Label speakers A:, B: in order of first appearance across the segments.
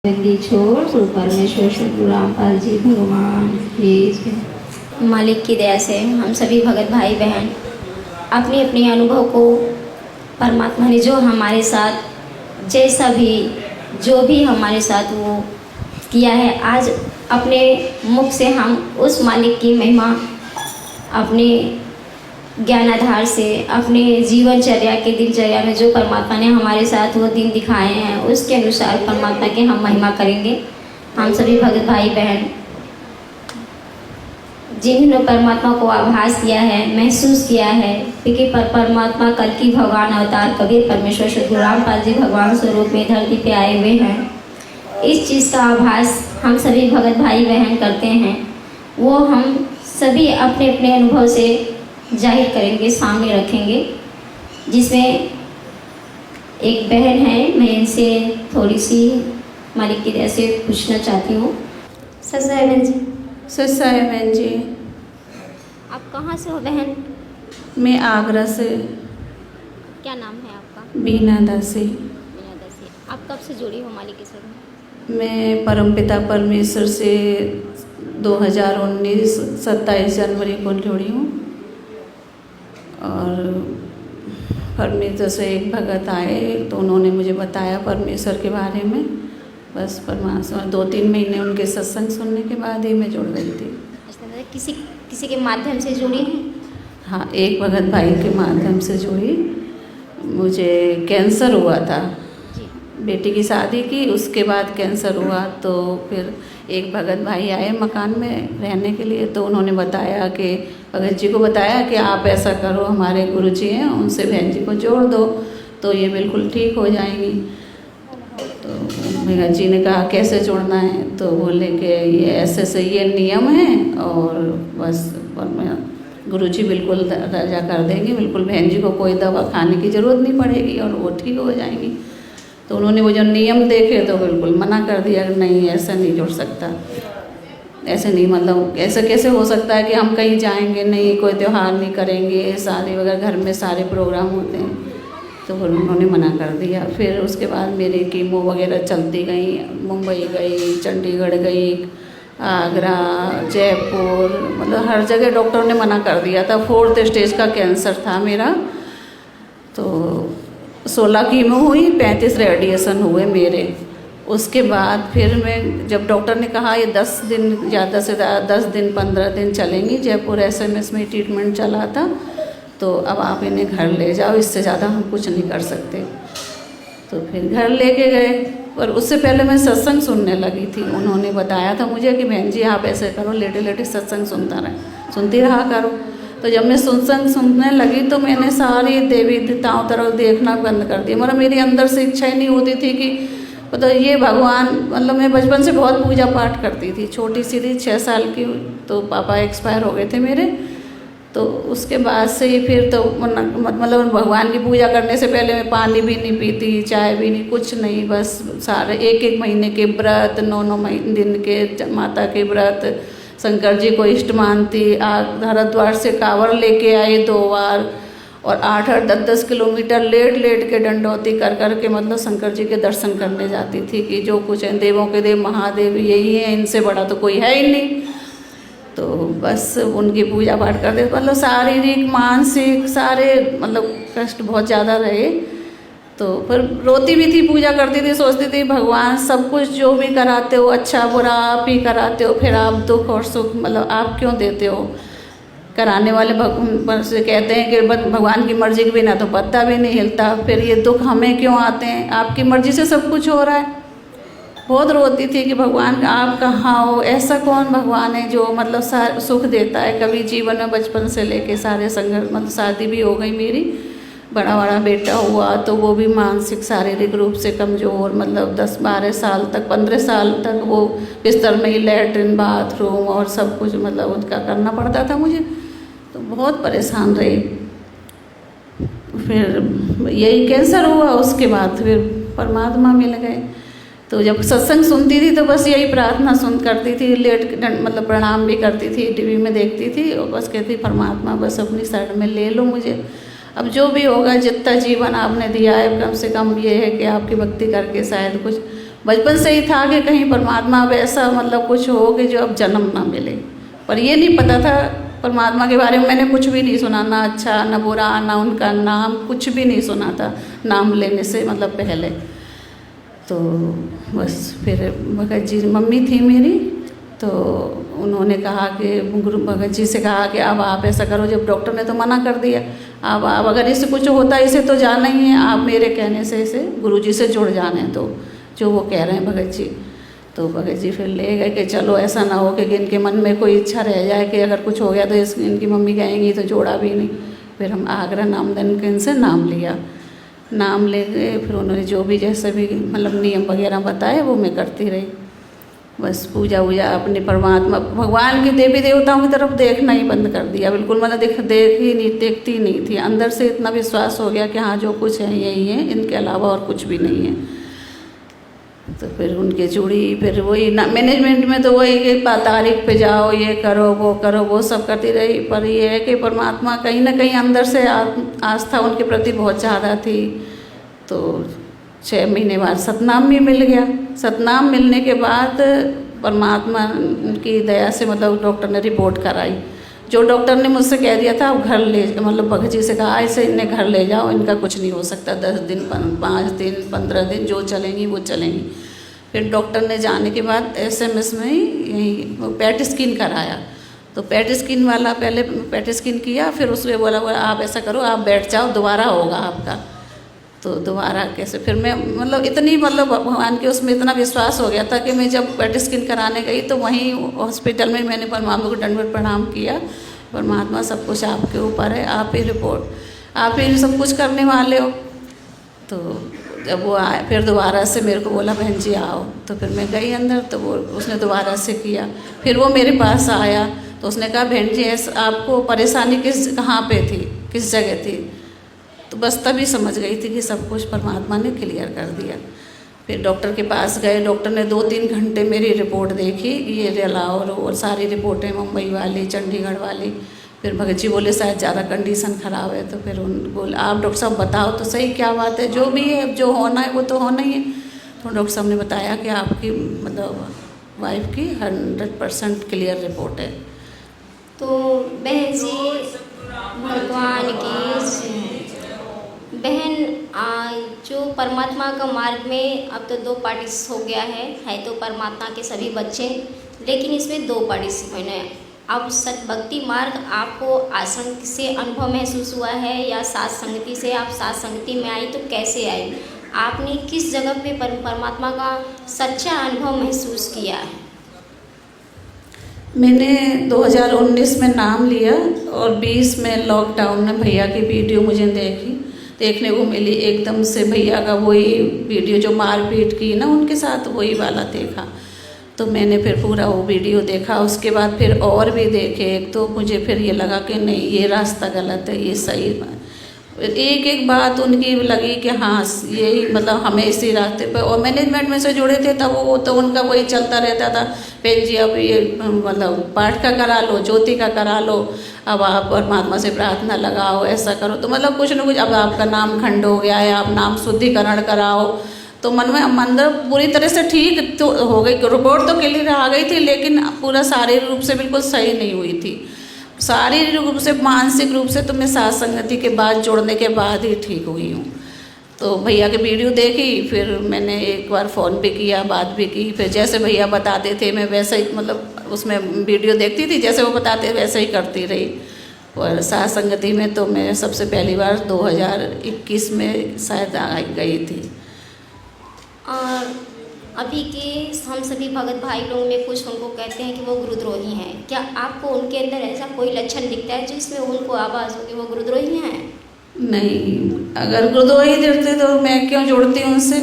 A: बंदी छोड़ तो परमेश्वर सद्गुरु रामपाल जी भगवान की
B: मालिक की दया से हम सभी भगत भाई बहन अपने अपने अनुभव को परमात्मा ने जो हमारे साथ जैसा भी जो भी हमारे साथ वो किया है, आज अपने मुख से हम उस मालिक की महिमा अपने ज्ञानाधार से अपने जीवनचर्या के दिनचर्या में जो परमात्मा ने हमारे साथ वो दिन दिखाए हैं उसके अनुसार परमात्मा की हम महिमा करेंगे। हम सभी भगत भाई बहन जिन्होंने परमात्मा को आभास किया है, महसूस किया है कि परमात्मा कल की भगवान अवतार कबीर परमेश्वर सद्गुरु रामपाल जी भगवान स्वरूप में धरती पे आए हुए हैं, इस चीज़ का आभास हम सभी भगत भाई बहन करते हैं। वो हम सभी अपने अपने अनुभव से जाहिर करेंगे, सामने रखेंगे। जिसमें एक बहन है, मैं इनसे थोड़ी सी मालिक की दया से पूछना चाहती हूँ। ससाय बहन जी।
C: ससाय बहन जी।
B: आप कहाँ से हो बहन?
C: मैं आगरा से।
B: क्या नाम है आपका?
C: बीना दासी।
B: बीना दासी। आप कब से जुड़ी हो मालिक के साथ?
C: मैं परमपिता परमेश्वर से 2019 27 जनवरी को जुड़ी हूँ। और परमेश्वर से एक भगत आए तो उन्होंने मुझे बताया परमेश्वर के बारे में। बस परमात्मा 2-3 महीने उनके सत्संग सुनने के बाद ही मैं जुड़ गई थी।
B: अच्छा, किसी के माध्यम से जुड़ी हैं?
C: हाँ, एक भगत भाई के माध्यम से जुड़ी। मुझे कैंसर हुआ था, बेटी की शादी की, उसके बाद कैंसर हुआ। तो फिर एक भगत भाई आए मकान में रहने के लिए, तो उन्होंने बताया कि भगत जी को बताया कि आप ऐसा करो, हमारे गुरु जी हैं, उनसे बहन जी को जोड़ दो तो ये बिल्कुल ठीक हो जाएंगी। तो भगत जी ने कहा कैसे जोड़ना है? तो बोले कि ये ऐसे ये नियम है और बस गुरु जी बिल्कुल रजा कर देंगे, बिल्कुल बहन जी को कोई दवा खाने की ज़रूरत नहीं पड़ेगी और वो ठीक हो जाएंगी। तो उन्होंने वो जो नियम देखे तो बिल्कुल मना कर दिया, नहीं ऐसा नहीं जुड़ सकता, ऐसे नहीं, मतलब ऐसा कैसे हो सकता है कि हम कहीं जाएंगे नहीं, कोई त्यौहार नहीं करेंगे, शादी वगैरह घर में सारे प्रोग्राम होते हैं। तो फिर उन्होंने मना कर दिया। फिर उसके बाद मेरी कीमो वगैरह चलती गई, मुंबई गई, चंडीगढ़ गई, आगरा, जयपुर, मतलब हर जगह डॉक्टर ने मना कर दिया था। 4th स्टेज का कैंसर था मेरा। तो 16 कीमो हुई, 35 रेडिएशन हुए मेरे। उसके बाद फिर मैं जब डॉक्टर ने कहा ये 10 दिन ज़्यादा से ज़्यादा 10 दिन 15 दिन चलेंगी, जयपुर SMS में ट्रीटमेंट चला था, तो अब आप इन्हें घर ले जाओ, इससे ज़्यादा हम कुछ नहीं कर सकते। तो फिर घर लेके गए। पर उससे पहले मैं सत्संग सुनने लगी थी। उन्होंने बताया था मुझे कि बहन जी आप ऐसे करो, लेटे लेटे सत्संग सुनती रहा करो। तो जब मैं सत्संग सुनने लगी तो मैंने सारी देवी देवताओं तरफ देखना बंद कर दिया। मतलब मेरे अंदर से इच्छा ही नहीं होती थी कि तो ये भगवान, मतलब मैं बचपन से बहुत पूजा पाठ करती थी, छोटी सी थी 6 साल की, तो पापा एक्सपायर हो गए थे मेरे। तो उसके बाद से ही फिर तो मतलब भगवान की पूजा करने से पहले मैं पानी भी नहीं पीती, चाय भी नहीं, कुछ नहीं, बस सारे 1-1 महीने के व्रत, 9-9 दिन के माता के व्रत, शंकर जी को इष्ट मानती, हरिद्वार से कांवड़ लेके आई 2 बार और 8-8 10-10 किलोमीटर लेट के डंडौती कर के मतलब शंकर जी के दर्शन करने जाती थी कि जो कुछ है देवों के देव महादेव यही है, इनसे बड़ा तो कोई है ही नहीं। तो बस उनकी पूजा पाठ करते, मतलब शारीरिक मानसिक सारे मतलब कष्ट बहुत ज़्यादा रहे। तो फिर रोती भी थी, पूजा करती थी, सोचती थी भगवान सब कुछ जो भी कराते हो अच्छा बुरा आप ही कराते हो, फिर आप दुख और सुख मतलब आप क्यों देते हो? कराने वाले भगवान से कहते हैं कि भगवान की मर्जी के बिना तो पत्ता भी नहीं हिलता, फिर ये दुख हमें क्यों आते हैं? आपकी मर्जी से सब कुछ हो रहा है। बहुत रोती थी कि भगवान आप कहाँ हो? ऐसा कौन भगवान है जो मतलब सुख देता है? कभी जीवन में बचपन से लेके सारे संघर्ष, मतलब शादी भी हो गई मेरी, बड़ा बेटा हुआ तो वो भी मानसिक शारीरिक रूप से कमज़ोर, मतलब 10-12 साल तक 15 साल तक वो बिस्तर में ही लैट्रिन बाथरूम और सब कुछ मतलब उनका करना पड़ता था मुझे। तो बहुत परेशान रही। फिर यही कैंसर हुआ, उसके बाद फिर परमात्मा मिल गए। तो जब सत्संग सुनती थी तो बस यही प्रार्थना करती थी, मतलब प्रणाम भी करती थी, टीवी में देखती थी और बस कहती परमात्मा बस अपनी शरण में ले लो मुझे। अब जो भी होगा, जितना जीवन आपने दिया है कम से कम ये है कि आपकी भक्ति करके शायद कुछ बचपन से ही था कि कहीं परमात्मा वैसा मतलब कुछ हो कि जो अब जन्म ना मिले, पर ये नहीं पता था परमात्मा के बारे में। मैंने कुछ भी नहीं सुना, ना अच्छा ना बुरा, ना उनका नाम कुछ भी नहीं सुना था नाम लेने से मतलब पहले। तो बस फिर भगत जी मम्मी थी मेरी, तो उन्होंने कहा कि गुरु भगत जी से कहा कि अब आप ऐसा करो, जब डॉक्टर ने तो मना कर दिया, अब आप अगर इससे कुछ होता है इसे तो जाना ही है, आप मेरे कहने से इसे गुरु जी से जुड़ जाने दो, जो वो कह रहे हैं भगत जी। तो भगत जी फिर ले गए कि चलो ऐसा ना हो कि इनके मन में कोई इच्छा रह जाए कि अगर कुछ हो गया तो इनकी मम्मी कहेंगी तो जोड़ा भी नहीं। फिर हम आगरा नामदन के इनसे नाम लिया, नाम ले गए। फिर उन्होंने जो भी जैसे भी मतलब नियम वगैरह बताए वो मैं करती रही। बस पूजा वूजा अपने परमात्मा भगवान के देवी देवताओं की तरफ देखना ही बंद कर दिया, बिल्कुल मतलब देखती नहीं थी। अंदर से इतना विश्वास हो गया कि हाँ जो कुछ है यही है, इनके अलावा और कुछ भी नहीं है। तो फिर उनके चूड़ी, फिर वही मैनेजमेंट में तो वही कि तारीख पे जाओ, ये करो वो सब करती रही। पर ये है कि परमात्मा कहीं ना कहीं अंदर से आस्था उनके प्रति बहुत ज़्यादा थी। तो 6 महीने बाद सतनाम भी मिल गया। सतनाम मिलने के बाद परमात्मा की दया से मतलब डॉक्टर ने रिपोर्ट कराई। जो डॉक्टर ने मुझसे कह दिया था अब घर ले, मतलब भगत जी से कहा ऐसे इन्हें घर ले जाओ, इनका कुछ नहीं हो सकता, 10 दिन 5 दिन 15 दिन जो चलेंगी वो चलेंगी। फिर डॉक्टर ने जाने के बाद SMS में ही पेट स्किन कराया। तो पेट स्किन वाला पहले पेट स्किन किया, फिर उसमें बोला आप ऐसा करो आप बैठ जाओ, दोबारा होगा आपका। तो दोबारा कैसे, फिर मैं मतलब इतनी मतलब भगवान के उसमें इतना विश्वास हो गया था कि मैं जब पेट स्किन कराने गई तो वहीं हॉस्पिटल में मैंने परमात्मा को दंडवत प्रणाम किया। परमात्मा सब कुछ आपके ऊपर है, आप ही रिपोर्ट, आप ही सब कुछ करने वाले हो। तो जब वो आए फिर दोबारा से मेरे को बोला बहन जी आओ, तो फिर मैं गई अंदर, तो वो उसने दोबारा से किया। फिर वो मेरे पास आया तो उसने कहा बहन जी आपको परेशानी कहाँ पे थी, किस जगह थी? तो बस तभी समझ गई थी कि सब कुछ परमात्मा ने क्लियर कर दिया। फिर डॉक्टर के पास गए, डॉक्टर ने 2-3 घंटे मेरी रिपोर्ट देखी, ये लाओ और सारी रिपोर्टें मुंबई वाली चंडीगढ़ वाली। फिर भगत जी बोले शायद ज़्यादा कंडीशन ख़राब है। तो फिर उन बोले आप डॉक्टर साहब बताओ तो सही क्या बात है, जो भी है जो होना है वो तो होना ही है। तो डॉक्टर साहब ने बताया कि आपकी मतलब वाइफ की 100% क्लियर रिपोर्ट है।
B: तो बहन जी भगवान की बहन जो परमात्मा का मार्ग में अब तो 2 पार्टिसिपेट हो गया है तो परमात्मा के सभी बच्चे, लेकिन इसमें 2 पार्टिसिपेंट हैं। अब सत भक्ति मार्ग आपको आश्रम से अनुभव महसूस हुआ है या साथ संगति से? आप साथ संगति में आई तो कैसे आई? आपने किस जगह पे परमात्मा का सच्चा अनुभव महसूस किया है?
C: मैंने 2019 में नाम लिया और 20 में लॉकडाउन में भैया की वीडियो मुझे देखने को मिली। एकदम से भैया का वही वीडियो जो मारपीट की ना उनके साथ, वही वाला देखा। तो मैंने फिर पूरा वो वीडियो देखा। उसके बाद फिर और भी देखे। एक तो मुझे फिर ये लगा कि नहीं ये रास्ता गलत है, ये सही है। एक बात उनकी लगी कि हाँ यही मतलब हमें इसी रास्ते पे, और मैनेजमेंट में से जुड़े थे तब वो तो उनका वही चलता रहता था, बहन जी अब ये मतलब पाठ का करा लो, ज्योति का करा लो, अब आप परमात्मा से प्रार्थना लगाओ, ऐसा करो। तो मतलब कुछ न कुछ, अब आपका नाम खंड हो गया है, आप नाम शुद्धिकरण कराओ। तो मन में अंदर पूरी तरह से ठीक तो हो गई, रिपोर्ट तो क्लियर आ गई थी, लेकिन पूरा शारीरिक रूप से बिल्कुल सही नहीं हुई थी। शारीरिक रूप से मानसिक रूप से तो मैं साथ संगति के बाद जोड़ने के बाद ही ठीक हुई हूँ। तो भैया की वीडियो देखी, फिर मैंने एक बार फ़ोन भी किया, बात भी की। फिर जैसे भैया बताते थे मैं वैसे ही मतलब उसमें वीडियो देखती थी, जैसे वो बताते वैसे ही करती रही। और साथ संगति में तो मैं सबसे पहली बार 2021 में शायद गई थी।
B: और अभी के हम सभी भगत भाई लोग में कुछ उनको कहते हैं कि वो गुरुद्रोही हैं। क्या आपको उनके अंदर ऐसा कोई लक्षण दिखता है जिसमें उनको आवाज़ हो कि वो गुरुद्रोही हैं? नहीं, अगर गुरुद्रोही दिखते तो मैं क्यों जुड़ती हूँ उनसे?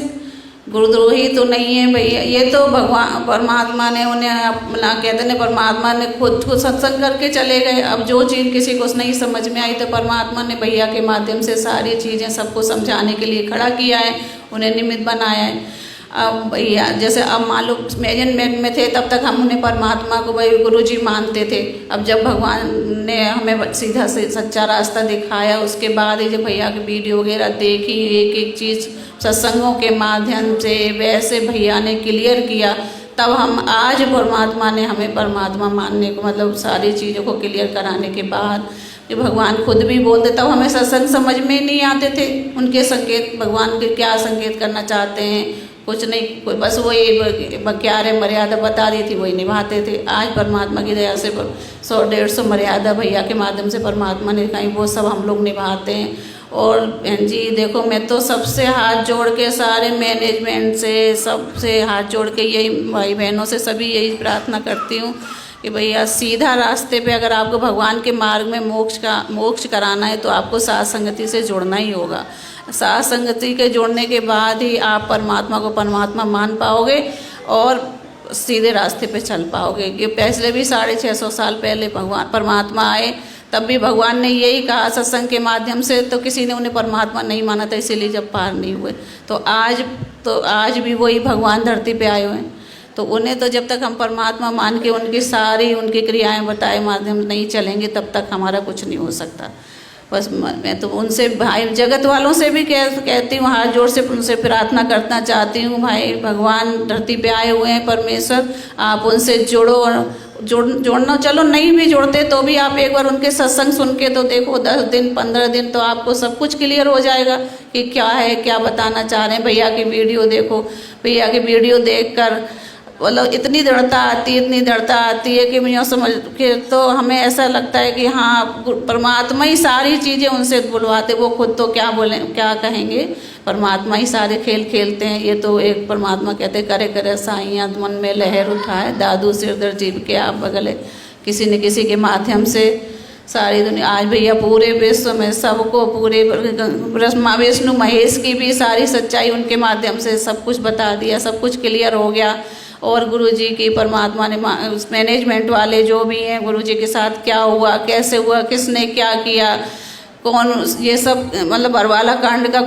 B: गुरुद्रोही तो नहीं है भैया, ये तो भगवान परमात्मा ने उन्हें अपना कहते हैं, परमात्मा ने खुद को सत्संग करके चले गए। अब जो चीज़ किसी को नहीं समझ में आई तो परमात्मा ने भैया के माध्यम से सारी चीज़ें सबको समझाने के लिए खड़ा किया है, उन्हें निमित्त बनाया है।
C: अब भैया जैसे अब मान लो मैनेजमेंट में थे तब तक हम उन्हें परमात्मा को भाई गुरुजी मानते थे। अब जब भगवान ने हमें सीधा से सच्चा रास्ता दिखाया उसके बाद ही जब भैया की वीडियो वगैरह देखी, एक एक चीज़ सत्संगों के माध्यम से वैसे भैया ने क्लियर किया, तब हम आज परमात्मा ने हमें परमात्मा मानने को मतलब सारी चीज़ों को क्लियर कराने के बाद कि भगवान खुद भी बोलते, तब हमें सत्संग समझ में नहीं आते थे उनके संकेत, भगवान के क्या संकेत करना चाहते हैं, कुछ नहीं, बस वही बक्यारे मर्यादा बता दी थी वही निभाते थे। आज परमात्मा की दया से 100-150 मर्यादा भैया के माध्यम से परमात्मा ने दिखाई, वो सब हम लोग निभाते हैं। और बहन जी देखो, मैं तो सबसे हाथ जोड़ के सारे मैनेजमेंट से सबसे हाथ जोड़ के यही भाई बहनों से सभी यही प्रार्थना करती हूँ कि भैया सीधा रास्ते पे अगर आपको भगवान के मार्ग में मोक्ष कराना है तो आपको साथ संगति से जुड़ना ही होगा। साथ संगति के जुड़ने के बाद ही आप परमात्मा को परमात्मा मान पाओगे और सीधे रास्ते पे चल पाओगे। ये पिछले भी 650 साल पहले भगवान परमात्मा आए, तब भी भगवान ने यही कहा सत्संग के माध्यम से, तो किसी ने उन्हें परमात्मा नहीं माना था, इसीलिए जब पार नहीं हुए। तो आज भी वही भगवान धरती पे आए हुए हैं, तो उन्हें तो जब तक हम परमात्मा मान के उनकी क्रियाएं बताए माध्यम नहीं चलेंगे तब तक हमारा कुछ नहीं हो सकता। बस मैं तो उनसे भाई जगत वालों से भी कहती हूँ, हाथ जोड़ से उनसे प्रार्थना करना चाहती हूँ, भाई भगवान धरती पे आए हुए हैं परमेश्वर, आप उनसे जुड़ो। जोड़ना चलो नहीं भी जुड़ते तो भी आप एक बार उनके सत्संग सुन के तो देखो, 10 दिन 15 दिन तो आपको सब कुछ क्लियर हो जाएगा कि क्या है, क्या बताना चाह रहे हैं। भैया की वीडियो देखो, भैया की वीडियो देखकर मतलब इतनी दृढ़ता आती है कि मैं समझ के तो हमें ऐसा लगता है कि हाँ परमात्मा ही सारी चीज़ें उनसे बुलवाते, वो खुद तो क्या बोले क्या कहेंगे, परमात्मा ही सारे खेल खेलते हैं। ये तो एक परमात्मा कहते करे करे साइयाँ मन में लहर उठाए, दादू सिरदर जीव के आप बगले, किसी न किसी के माध्यम से सारी दुनिया आज भैया पूरे विश्व में सबको पूरे ब्रह्मा विष्णु महेश की भी सारी सच्चाई उनके माध्यम से सब कुछ बता दिया, सब कुछ क्लियर हो गया। और गुरुजी की परमात्मा ने मैनेजमेंट वाले जो भी हैं, गुरुजी के साथ क्या हुआ, कैसे हुआ, किसने क्या किया, कौन ये सब मतलब बरवाला कांड का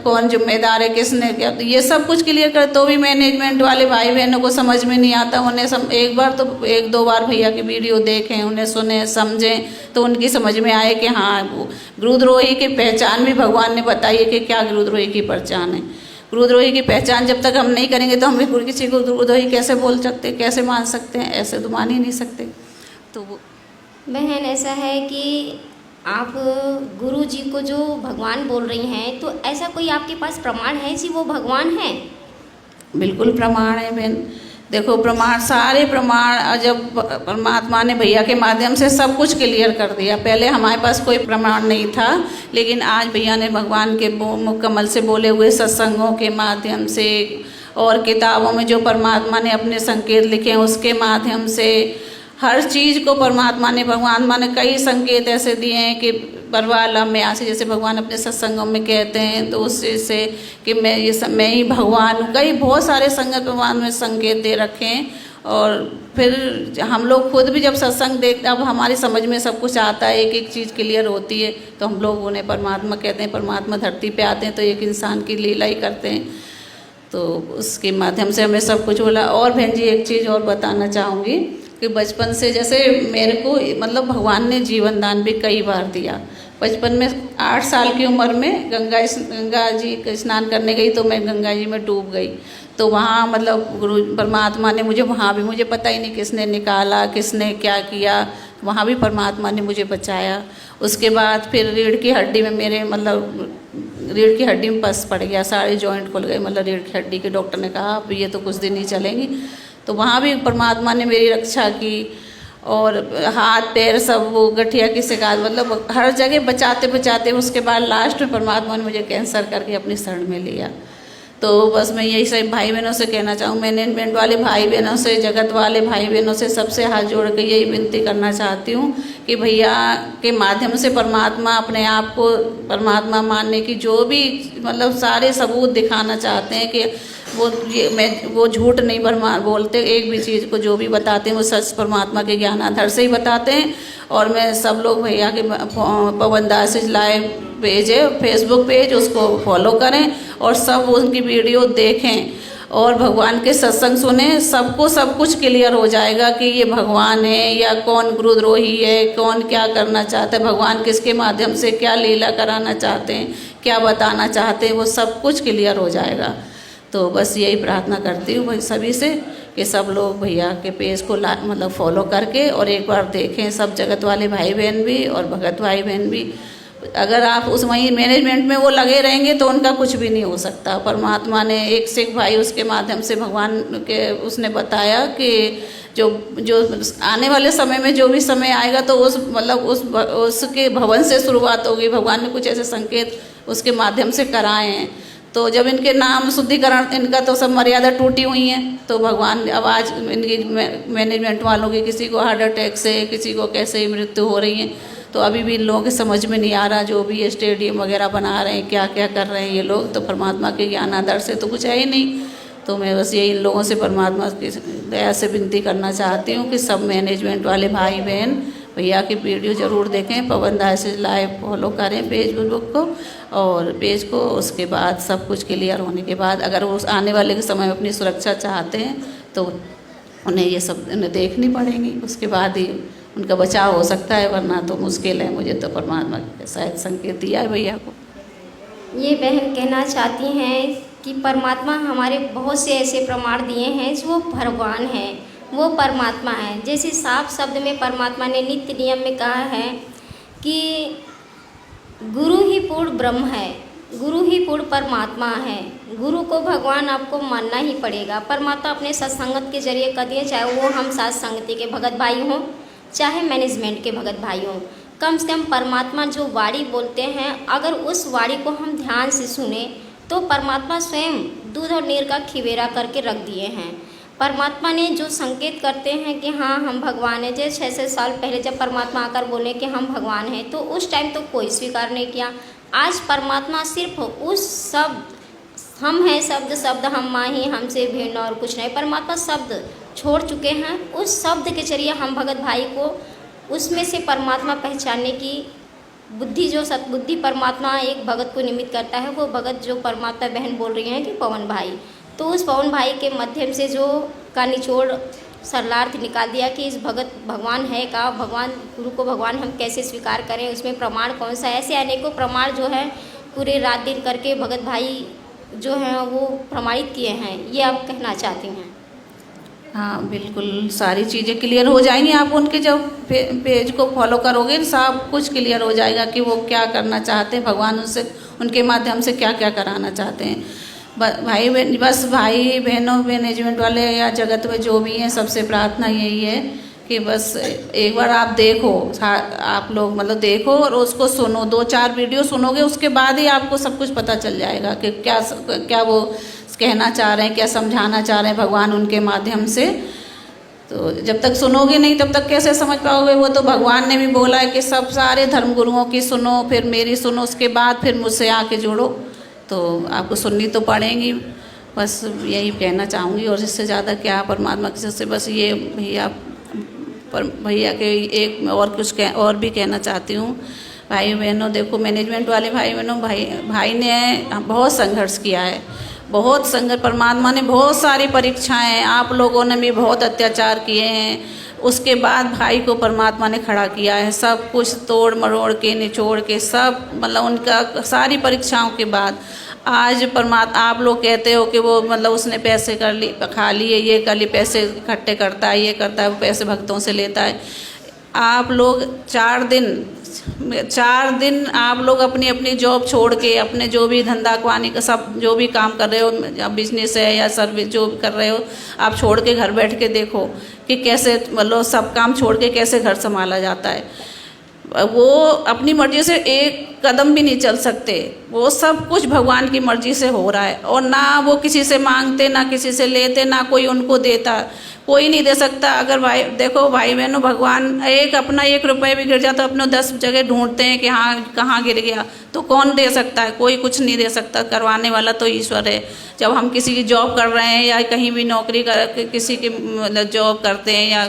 C: कौन जिम्मेदार है, किसने क्या, तो ये सब कुछ क्लियर कर, तो भी मैनेजमेंट वाले भाई बहनों को समझ में नहीं आता। उन्हें एक बार तो 1-2 बार भैया की वीडियो देखें, उन्हें सुने समझें तो उनकी समझ में आए कि हाँ गुरुद्रोही की पहचान भी भगवान ने बताई है कि क्या गुरुद्रोही की पहचान है। गुरुद्रोही की पहचान जब तक हम नहीं करेंगे तो हम किसी को गुरुद्रोही कैसे बोल सकते, कैसे मान सकते हैं, ऐसे तो मान ही नहीं सकते। तो
B: बहन ऐसा है कि आप गुरु जी को जो भगवान बोल रही हैं, तो ऐसा कोई आपके पास प्रमाण है कि वो भगवान है?
C: बिल्कुल प्रमाण है बहन, देखो प्रमाण, सारे प्रमाण जब परमात्मा ने भैया के माध्यम से सब कुछ क्लियर कर दिया। पहले हमारे पास कोई प्रमाण नहीं था, लेकिन आज भैया ने भगवान के मुख कमल से बोले हुए सत्संगों के माध्यम से और किताबों में जो परमात्मा ने अपने संकेत लिखे हैं उसके माध्यम से हर चीज़ को परमात्मा ने भगवान ने कई संकेत ऐसे दिए हैं कि बरवाला में आसे, जैसे भगवान अपने सत्संगों में कहते हैं तो उससे से कि मैं ही भगवान हूँ। कई बहुत सारे संगत भगवान में संकेत दे रखे हैं। और फिर हम लोग खुद भी जब सत्संग देखते, अब हमारी समझ में सब कुछ आता है, एक एक चीज़ क्लियर होती है, तो हम लोग उन्हें परमात्मा कहते हैं। परमात्मा धरती पे आते हैं तो एक इंसान की लीला ही करते हैं, तो उसके माध्यम से हमें सब कुछ बोला। और बहन जी एक चीज़ और बताना चाहूँगी कि बचपन से जैसे मेरे को मतलब भगवान ने जीवन दान भी कई बार दिया। बचपन में 8 साल की उम्र में गंगा जी स्नान करने गई तो मैं गंगा जी में डूब गई। तो वहाँ मतलब गुरु परमात्मा ने वहाँ भी मुझे पता ही नहीं किसने निकाला, किसने क्या किया, वहाँ भी परमात्मा ने मुझे बचाया। उसके बाद फिर रीढ़ की हड्डी में मेरे मतलब रीढ़ की हड्डी में पस पड़ गया, सारे जॉइंट खुल गए, मतलब रीढ़ की हड्डी के डॉक्टर ने कहा अब ये तो कुछ दिन ही चलेंगी। तो वहाँ भी परमात्मा ने मेरी रक्षा की। और हाथ पैर सब वो गठिया की शिकायत, मतलब हर जगह बचाते बचाते उसके बाद लास्ट में परमात्मा ने मुझे कैंसर करके अपनी शरण में लिया। तो बस मैं यही सब भाई बहनों से कहना चाहूँ, मैनेजमेंट वाले भाई बहनों से, जगत वाले भाई बहनों से सबसे हाथ जोड़ के यही विनती करना चाहती हूँ कि भैया के माध्यम से परमात्मा अपने आप को परमात्मा मानने की जो भी मतलब सारे सबूत दिखाना चाहते हैं कि वो झूठ नहीं बोलते, एक भी चीज़ को जो भी बताते हैं वो सच परमात्मा के ज्ञान आधार से ही बताते हैं। और मैं सब लोग भैया के पवन दास लाइव पेज है, फेसबुक पेज, उसको फॉलो करें और सब उनकी वीडियो देखें। और भगवान के सत्संग सुने, सबको सब कुछ क्लियर हो जाएगा कि ये भगवान है या कौन गुरुद्रोही है, कौन क्या करना चाहता है, भगवान किसके माध्यम से क्या लीला कराना चाहते हैं, क्या बताना चाहते हैं, वो सब कुछ क्लियर हो जाएगा। तो बस यही प्रार्थना करती हूँ भाई सभी से कि सब लोग भैया के पेज को मतलब फॉलो करके और एक बार देखें, सब जगत वाले भाई बहन भी और भगत भाई बहन भी। अगर आप उस वहीं मैनेजमेंट में वो लगे रहेंगे तो उनका कुछ भी नहीं हो सकता। परमात्मा ने एक सिख भाई उसके माध्यम से भगवान के उसने बताया कि जो आने वाले समय में जो भी समय आएगा तो उस मतलब उसके भवन से शुरुआत होगी। भगवान ने कुछ ऐसे संकेत उसके माध्यम से कराए हैं। तो जब इनके नाम शुद्धिकरण, इनका तो सब मर्यादा टूटी हुई है, तो भगवान अब आज इनकी मैनेजमेंट वालों की किसी को हार्ट अटैक से, किसी को कैसे मृत्यु हो रही है, तो अभी भी इन लोगों के समझ में नहीं आ रहा। जो भी ये स्टेडियम वगैरह बना रहे हैं, क्या क्या कर रहे हैं ये लोग, तो परमात्मा के ज्ञान आदर से तो कुछ है ही नहीं। तो मैं बस यही इन लोगों से परमात्मा की दया से विनती करना चाहती हूँ कि सब मैनेजमेंट वाले भाई बहन भैया की वीडियो ज़रूर देखें, पवन दास लाइव फॉलो करें फेसबुक को और पेज को। उसके बाद सब कुछ क्लियर होने के बाद अगर वो आने वाले के समय में अपनी सुरक्षा चाहते हैं तो उन्हें ये सब उन्हें देखनी पड़ेंगी, उसके बाद ही उनका बचाव हो सकता है, वरना तो मुश्किल है। मुझे तो परमात्मा ने शायद संकेत दिया है भैया को।
B: ये बहन कहना चाहती हैं कि परमात्मा हमारे बहुत से ऐसे प्रमाण दिए हैं जो भगवान है, वो परमात्मा है। जैसे साफ शब्द में परमात्मा ने नित्य नियम में कहा है कि गुरु ही पूर्ण ब्रह्म है, गुरु ही पूर्ण परमात्मा है। गुरु को भगवान आपको मानना ही पड़ेगा। परमात्मा अपने सत्संगत के जरिए कर दिए, चाहे वो हम साथ संगति के भगत भाई हों, चाहे मैनेजमेंट के भगत भाई हों। कम से कम परमात्मा जो वाणी बोलते हैं, अगर उस वाणी को हम ध्यान से सुने तो परमात्मा स्वयं दूध और नीर का खिवेरा करके रख दिए हैं। परमात्मा ने जो संकेत करते हैं कि हाँ हम भगवान हैं, जैसे 600 साल पहले जब परमात्मा आकर बोले कि हम भगवान हैं, तो उस टाइम तो कोई स्वीकार नहीं किया। आज परमात्मा सिर्फ उस शब्द हम हैं, शब्द हम माही हमसे भिन्न और कुछ नहीं, परमात्मा शब्द छोड़ चुके हैं। उस शब्द के जरिए हम भगत भाई को उसमें से परमात्मा पहचानने की बुद्धि, जो सतबुद्धि परमात्मा एक भगत को निमित्त करता है, वो भगत जो परमात्मा बहन बोल रही हैं कि पवन भाई, तो उस पवन भाई के माध्यम से जो का निचोड़ सरलार्थ निकाल दिया कि इस भगत भगवान है का, भगवान गुरु को भगवान हम कैसे स्वीकार करें, उसमें प्रमाण कौन सा है। ऐसे अनेकों प्रमाण जो है पूरे रात दिन करके भगत भाई जो हैं वो प्रमाणित किए हैं। ये आप कहना चाहती हैं?
C: हाँ बिल्कुल, सारी चीज़ें क्लियर हो जाएंगी। आप उनके जब पेज को फॉलो करोगे सब कुछ क्लियर हो जाएगा कि वो क्या करना चाहते हैं, भगवान उनसे उनके माध्यम से क्या क्या कराना चाहते हैं। भाई बहनों मैनेजमेंट वाले या जगत में जो भी हैं, सबसे प्रार्थना यही है कि बस एक बार आप देखो, आप लोग मतलब देखो और उसको सुनो, 2-4 वीडियो सुनोगे, उसके बाद ही आपको सब कुछ पता चल जाएगा कि क्या वो कहना चाह रहे हैं, क्या समझाना चाह रहे हैं भगवान उनके माध्यम से। तो जब तक सुनोगे नहीं तब तक कैसे समझ पाओगे। वो तो भगवान ने भी बोला है कि सब सारे धर्मगुरुओं की सुनो, फिर मेरी सुनो, उसके बाद फिर मुझसे आके जुड़ो। तो आपको सुननी तो पड़ेगी। बस यही कहना चाहूँगी और इससे ज़्यादा क्या, परमात्मा की से बस ये भैया के एक और कुछ और भी कहना चाहती हूँ। भाई बहनों देखो, मैनेजमेंट वाले भाई बहनों, भाई ने बहुत संघर्ष किया है, बहुत संघर्ष। परमात्मा ने बहुत सारी परीक्षाएं, आप लोगों ने भी बहुत अत्याचार किए हैं, उसके बाद भाई को परमात्मा ने खड़ा किया है। सब कुछ तोड़ मरोड़ के निचोड़ के सब मतलब उनका सारी परीक्षाओं के बाद आज परमात्मा, आप लोग कहते हो कि वो मतलब उसने पैसे कर ली, खा लिए, ये कर ली, पैसे इकट्ठे करता है, ये करता है, वो पैसे भक्तों से लेता है। आप लोग 4 दिन आप लोग अपनी अपनी जॉब छोड़ के, अपने जो भी धंधा पानी का सब जो भी काम कर रहे हो, या बिजनेस है या सर्विस जो भी कर रहे हो, आप छोड़ के घर बैठ के देखो कि कैसे मतलब सब काम छोड़ के कैसे घर संभाला जाता है। वो अपनी मर्जी से एक कदम भी नहीं चल सकते, वो सब कुछ भगवान की मर्जी से हो रहा है। और ना वो किसी से मांगते, ना किसी से लेते, ना कोई उनको देता। कोई नहीं दे सकता। अगर भाई देखो भाई बहनों, भगवान एक अपना 1 रुपये भी गिर जाता तो अपने 10 जगह ढूंढते हैं कि हाँ कहाँ गिर गया, तो कौन दे सकता है? कोई कुछ नहीं दे सकता, करवाने वाला तो ईश्वर है। जब हम किसी की जॉब कर रहे हैं या कहीं भी नौकरी कर, किसी की मतलब जॉब करते हैं या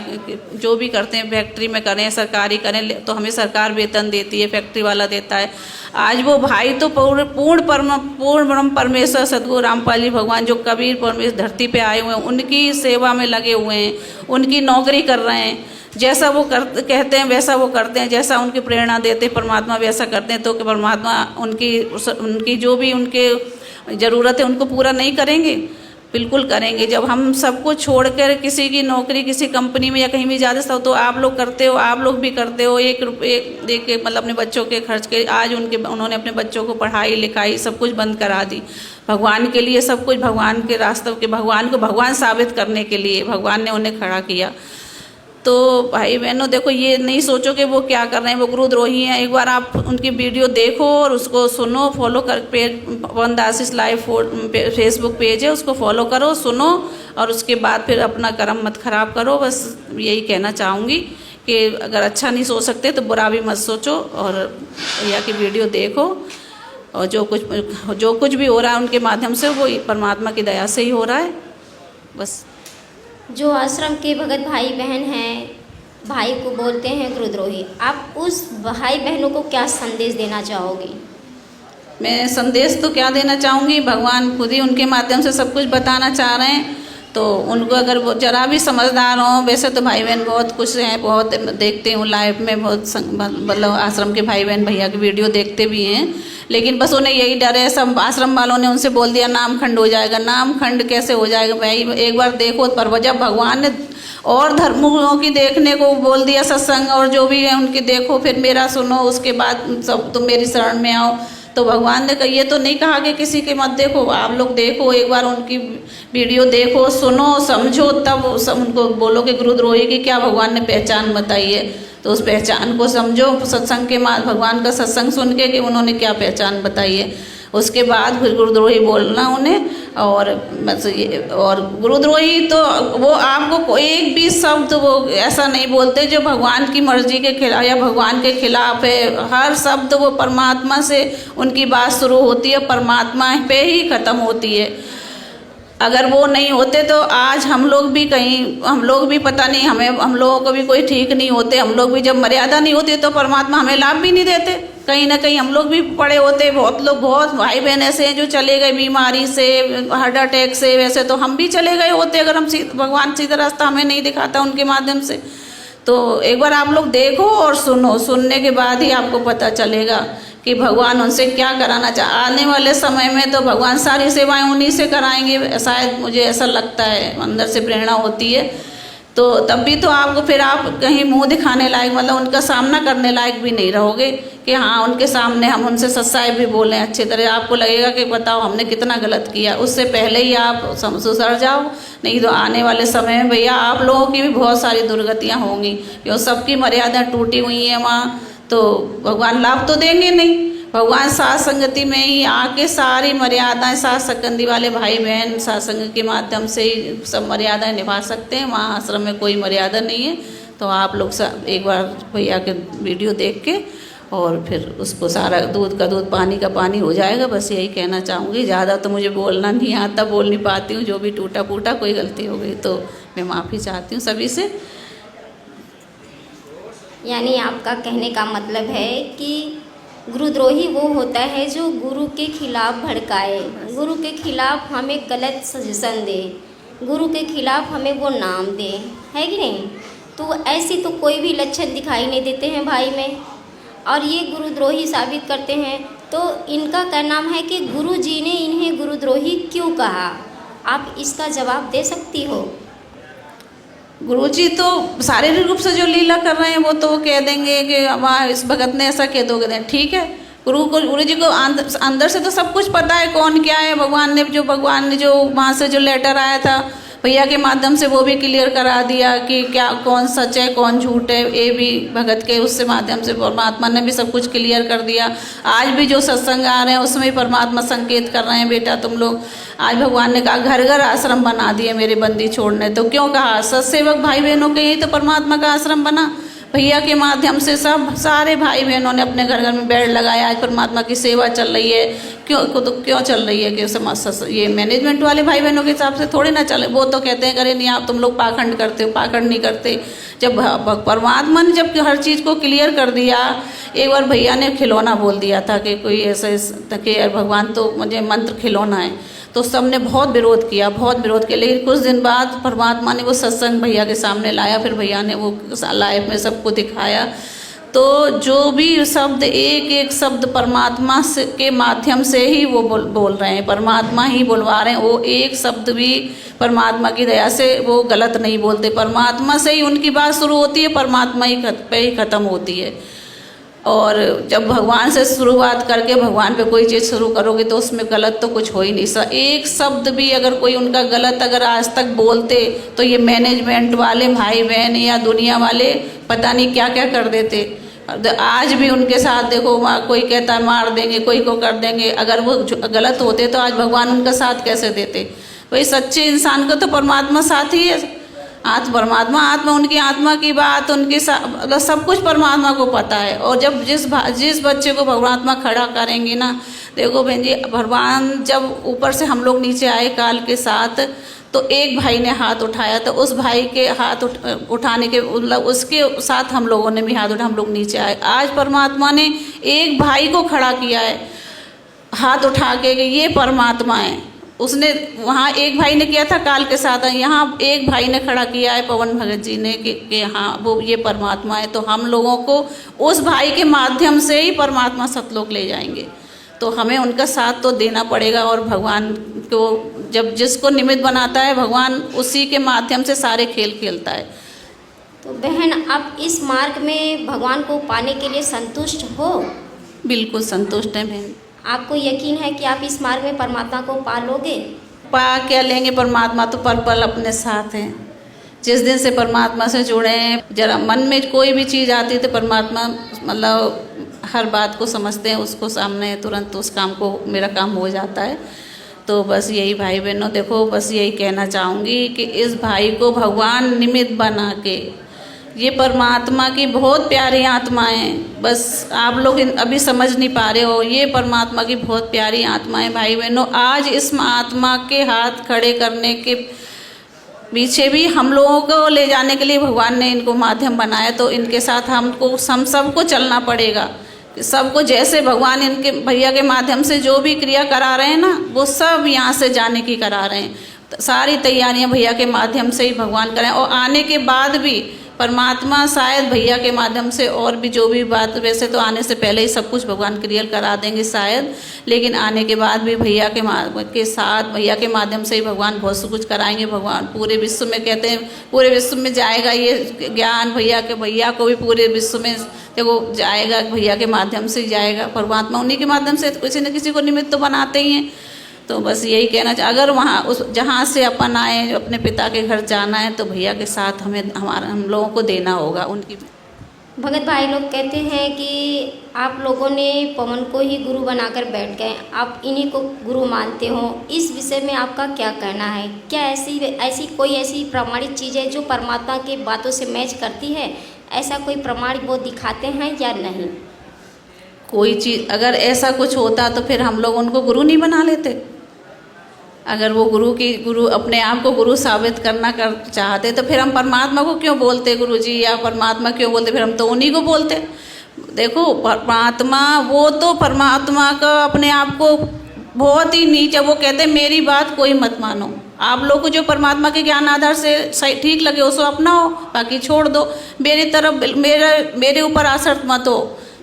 C: जो भी करते हैं, फैक्ट्री में करें, सरकारी करें, तो हमें सरकार वेतन देती है, फैक्ट्री वाला देता है। आज वो भाई तो पूर्ण ब्रह्म परमेश्वर सद्गुरु रामपाल जी भगवान जो कबीर परमेश्वर धरती पे आए हुए हैं, उनकी सेवा में लगे हुए हैं, उनकी नौकरी कर रहे हैं। जैसा वो कहते हैं वैसा वो करते हैं, जैसा उनकी प्रेरणा देते परमात्मा वैसा करते हैं। तो कि परमात्मा उनकी जो भी उनके ज़रूरत है उनको पूरा नहीं करेंगे? बिल्कुल करेंगे। जब हम सब कुछ छोड़कर किसी की नौकरी, किसी कंपनी में या कहीं भी जाते हो, तो आप लोग करते हो, आप लोग भी करते हो, 1 रुपये दे के मतलब अपने बच्चों के खर्च के। आज उन्होंने अपने बच्चों को पढ़ाई लिखाई सब कुछ बंद करा दी, भगवान के लिए सब कुछ, भगवान के रास्ते के, भगवान को भगवान साबित करने के लिए भगवान ने उन्हें खड़ा किया। तो भाई बहनों देखो, ये नहीं सोचो कि वो क्या कर रहे हैं, वो गुरुद्रोही हैं। एक बार आप उनकी वीडियो देखो और उसको सुनो, फॉलो कर, पेज पवन आशीष लाइव फेसबुक पेज है, उसको फॉलो करो, सुनो, और उसके बाद फिर अपना कर्म मत खराब करो। बस यही कहना चाहूँगी कि अगर अच्छा नहीं सोच सकते तो बुरा भी मत सोचो, और भैया की वीडियो देखो, और जो कुछ भी हो रहा है उनके माध्यम से वो परमात्मा की दया से ही हो रहा है। बस
B: जो आश्रम के भगत भाई बहन हैं, भाई को बोलते हैं गुरुद्रोही, आप उस भाई बहनों को क्या संदेश देना चाहोगी?
C: मैं संदेश तो क्या देना चाहूँगी, भगवान खुद ही उनके माध्यम से सब कुछ बताना चाह रहे हैं। तो उनको अगर वो जरा भी समझदार हों, वैसे तो भाई बहन बहुत कुछ हैं, बहुत देखते हूँ लाइव में, बहुत मतलब आश्रम के भाई बहन भैया की वीडियो देखते भी हैं, लेकिन बस उन्हें यही डर है। सब आश्रम वालों ने उनसे बोल दिया नाम खंड हो जाएगा। नाम खंड कैसे हो जाएगा भाई? एक बार देखो, पर जब भगवान ने और धर्मों की देखने को बोल दिया, सत्संग और जो भी है उनकी देखो, फिर मेरा सुनो, उसके बाद सब तुम मेरी शरण में आओ। तो भगवान ने ये तो नहीं कहा कि किसी के मत देखो, आप लोग देखो, एक बार उनकी वीडियो देखो, सुनो, समझो, तब उनको बोलो कि गुरुद्रोही की क्या भगवान ने पहचान बताई है। तो उस पहचान को समझो, सत्संग के भगवान का सत्संग सुन के कि उन्होंने क्या पहचान बताई है, उसके बाद फिर गुरुद्रोही बोलना उन्हें। और बस ये, और गुरुद्रोही तो वो आपको एक भी शब्द वो ऐसा नहीं बोलते जो भगवान की मर्जी के खिलाफ या भगवान के खिलाफ है। हर शब्द वो परमात्मा से उनकी बात शुरू होती है, परमात्मा पे ही ख़त्म होती है। अगर वो नहीं होते तो आज हम लोग भी पता नहीं, हम लोगों को भी कोई ठीक नहीं होते। हम लोग भी जब मर्यादा नहीं होती तो परमात्मा हमें लाभ भी नहीं देते। कहीं ना कहीं हम लोग भी पड़े होते। बहुत भाई बहन ऐसे हैं जो चले गए बीमारी से, हार्ट अटैक से। वैसे तो हम भी चले गए होते अगर हम भगवान सीधा रास्ता हमें नहीं दिखाता उनके माध्यम से। तो एक बार आप लोग देखो और सुनो, सुनने के बाद ही आपको पता चलेगा कि भगवान उनसे क्या कराना आने वाले समय में तो भगवान सारी सेवाएं उन्हीं से कराएंगे, शायद मुझे ऐसा लगता है, अंदर से प्रेरणा होती है। तो तब भी तो आपको फिर आप कहीं मुंह दिखाने लायक, मतलब उनका सामना करने लायक भी नहीं रहोगे कि हाँ उनके सामने हम उनसे सच्चाई भी बोलें अच्छी तरह। आपको लगेगा कि बताओ हमने कितना गलत किया। उससे पहले ही आप सुधर जाओ, नहीं तो आने वाले समय में भैया आप लोगों की भी बहुत सारी दुर्गतियाँ होंगी, क्योंकि सबकी मर्यादा टूटी हुई है वहाँ। तो भगवान लाभ तो देंगे नहीं। भगवान साथ संगति में ही आके सारी मर्यादाएं, साथ संगति वाले भाई बहन साथ संगत के माध्यम से ही सब मर्यादाएं निभा सकते हैं। वहाँ आश्रम में कोई मर्यादा नहीं है। तो आप लोग एक बार भैया के वीडियो देख के और फिर उसको सारा दूध का दूध पानी का पानी हो जाएगा। बस यही कहना चाहूँगी। ज़्यादा तो मुझे बोलना नहीं आता, बोल नहीं पाती हूँ। जो भी टूटा फूटा कोई गलती हो गई तो मैं माफ़ी चाहती हूँ सभी से।
B: यानी आपका कहने का मतलब है कि गुरुद्रोही वो होता है जो गुरु के खिलाफ भड़काए, गुरु के खिलाफ हमें गलत सजेशन दे, गुरु के खिलाफ हमें वो नाम दे, है कि नहीं? तो ऐसी तो कोई भी लक्षण दिखाई नहीं देते हैं भाई में, और ये गुरुद्रोही साबित करते हैं। तो इनका क्या नाम है कि गुरु जी ने इन्हें गुरुद्रोही क्यों कहा? आप इसका जवाब दे सकती हो?
C: गुरुजी तो शारीरिक रूप से जो लीला कर रहे हैं वो तो वो कह देंगे कि वहाँ इस भगत ने ऐसा कह दोगे, ठीक है। गुरु जी को अंदर से तो सब कुछ पता है कौन क्या है। भगवान ने जो वहाँ से जो लेटर आया था, भैया के माध्यम से वो भी क्लियर करा दिया कि क्या कौन सच है कौन झूठ है, ये भी भगत के उससे माध्यम से परमात्मा ने भी सब कुछ क्लियर कर दिया। आज भी जो सत्संग आ रहे हैं उसमें परमात्मा संकेत कर रहे हैं, बेटा तुम लोग, आज भगवान ने कहा घर घर आश्रम बना दिए मेरे बंदी छोड़ने, तो क्यों कहा सत्सेवक भाई बहनों के ही तो परमात्मा का आश्रम बना। भैया के माध्यम से सब सारे भाई बहनों ने अपने घर घर में बेड लगाया, आज परमात्मा की सेवा चल रही है। क्यों चल रही है कि ये मैनेजमेंट वाले भाई बहनों के हिसाब से थोड़ी ना चले। वो तो कहते हैं करे नहीं आप तुम लोग पाखंड करते हो, पाखंड नहीं करते। जब परमात्मा ने जब हर चीज़ को क्लियर कर दिया, एक बार भैया ने खिलौना बोल दिया था कि कोई ऐसे कि भगवान तो मुझे मंत्र खिलौना है, तो सबने बहुत विरोध किया, लेकिन कुछ दिन बाद परमात्मा ने वो सत्संग भैया के सामने लाया, फिर भैया ने वो लाइव में सबको दिखाया। तो जो भी शब्द एक एक शब्द परमात्मा के माध्यम से ही वो बोल रहे हैं, परमात्मा ही बोलवा रहे हैं। वो एक शब्द भी परमात्मा की दया से वो गलत नहीं बोलते, परमात्मा से ही उनकी बात शुरू होती है, परमात्मा ही पे ही ख़त्म होती है। और जब भगवान से शुरुआत करके भगवान पे कोई चीज़ शुरू करोगे तो उसमें गलत तो कुछ हो ही नहीं। एक शब्द भी अगर कोई उनका गलत अगर आज तक बोलते तो ये मैनेजमेंट वाले भाई बहन या दुनिया वाले पता नहीं क्या क्या कर देते। आज भी उनके साथ देखो, कोई कहता मार देंगे, कोई को कर देंगे। अगर वो गलत होते तो आज भगवान उनका साथ कैसे देते। वही सच्चे इंसान को तो परमात्मा साथ ही है। परमात्मा आत्मा, उनकी आत्मा की बात उनकी मतलब सब कुछ परमात्मा को पता है। और जब जिस बच्चे को परमात्मा खड़ा करेंगे ना, देखो बहन जी, भगवान जब ऊपर से हम लोग नीचे आए काल के साथ, तो एक भाई ने हाथ उठाया, तो उस भाई के हाथ उठाने के मतलब उसके साथ हम लोगों ने भी हाथ उठा, हम लोग नीचे आए। आज परमात्मा ने एक भाई को खड़ा किया है हाथ उठा के कि ये परमात्मा है। उसने वहाँ एक भाई ने किया था काल के साथ, यहाँ एक भाई ने खड़ा किया है पवन भगत जी ने कि हाँ वो ये परमात्मा है। तो हम लोगों को उस भाई के माध्यम से ही परमात्मा सतलोक ले जाएंगे, तो हमें उनका साथ तो देना पड़ेगा। और भगवान को जब जिसको निमित्त बनाता है भगवान उसी के माध्यम से सारे खेल खेलता है।
B: तो बहन, आप इस मार्ग में भगवान को पाने के लिए संतुष्ट हो?
C: बिल्कुल संतुष्ट हैं बहन।
B: आपको यकीन है कि आप इस मार्ग में परमात्मा को पा लोगे?
C: पा क्या लेंगे, परमात्मा तो पल पल अपने साथ हैं। जिस दिन से परमात्मा से जुड़े हैं, जरा मन में कोई भी चीज़ आती तो परमात्मा मतलब हर बात को समझते हैं, उसको सामने तुरंत उस काम को मेरा काम हो जाता है। तो बस यही भाई बहनों, देखो बस यही कहना चाहूँगी कि इस भाई को भगवान निमित्त बना के, ये परमात्मा की बहुत प्यारी आत्माएं, बस आप लोग अभी समझ नहीं पा रहे हो, ये परमात्मा की बहुत प्यारी आत्माएं भाई बहनों। आज इस आत्मा के हाथ खड़े करने के पीछे भी हम लोगों को ले जाने के लिए भगवान ने इनको माध्यम बनाया, तो इनके साथ हम सबको चलना पड़ेगा। सबको जैसे भगवान इनके भैया के माध्यम से जो भी क्रिया करा रहे हैं ना, वो सब यहाँ से जाने की करा रहे हैं। सारी तैयारियां भैया के माध्यम से ही भगवान करें। और आने के बाद भी परमात्मा शायद भैया के माध्यम से और भी जो भी बात, वैसे तो आने से पहले ही सब कुछ भगवान क्लियर करा देंगे शायद, लेकिन आने के बाद भी भैया के साथ भैया के माध्यम से ही भगवान बहुत सब कुछ कराएंगे। भगवान पूरे विश्व में, कहते हैं पूरे विश्व में जाएगा ये ज्ञान, भैया को भी पूरे विश्व में देखो जाएगा, भैया के माध्यम से ही जाएगा। परमात्मा उन्हीं के माध्यम से किसी न किसी को निमित्त तो बनाते ही हैं। तो बस यही कहना अगर वहाँ उस जहाँ से अपन आए अपने पिता के घर जाना है, तो भैया के साथ हम लोगों को देना होगा उनकी।
B: भगत भाई लोग कहते हैं कि आप लोगों ने पवन को ही गुरु बनाकर बैठ गए, आप इन्हीं को गुरु मानते हो। इस विषय में आपका क्या कहना है? क्या ऐसी कोई प्रामाणिक चीज़ है जो परमात्मा के बातों से मैच करती है? ऐसा कोई प्रमाण वो दिखाते हैं या नहीं?
C: कोई चीज़ अगर ऐसा कुछ होता तो फिर हम लोग उनको गुरु नहीं बना लेते। अगर वो गुरु अपने आप को गुरु साबित करना चाहते तो फिर हम परमात्मा को क्यों बोलते गुरु जी, या परमात्मा क्यों बोलते? फिर हम तो उन्हीं को बोलते। देखो परमात्मा, वो तो परमात्मा का अपने आप को बहुत ही नीचे, वो कहते हैं मेरी बात कोई मत मानो। आप लोग को जो परमात्मा के ज्ञान आधार से ठीक लगे उसको अपनाओ, बाकी छोड़ दो। मेरी तरफ मेरे ऊपर आसक्त मत हो।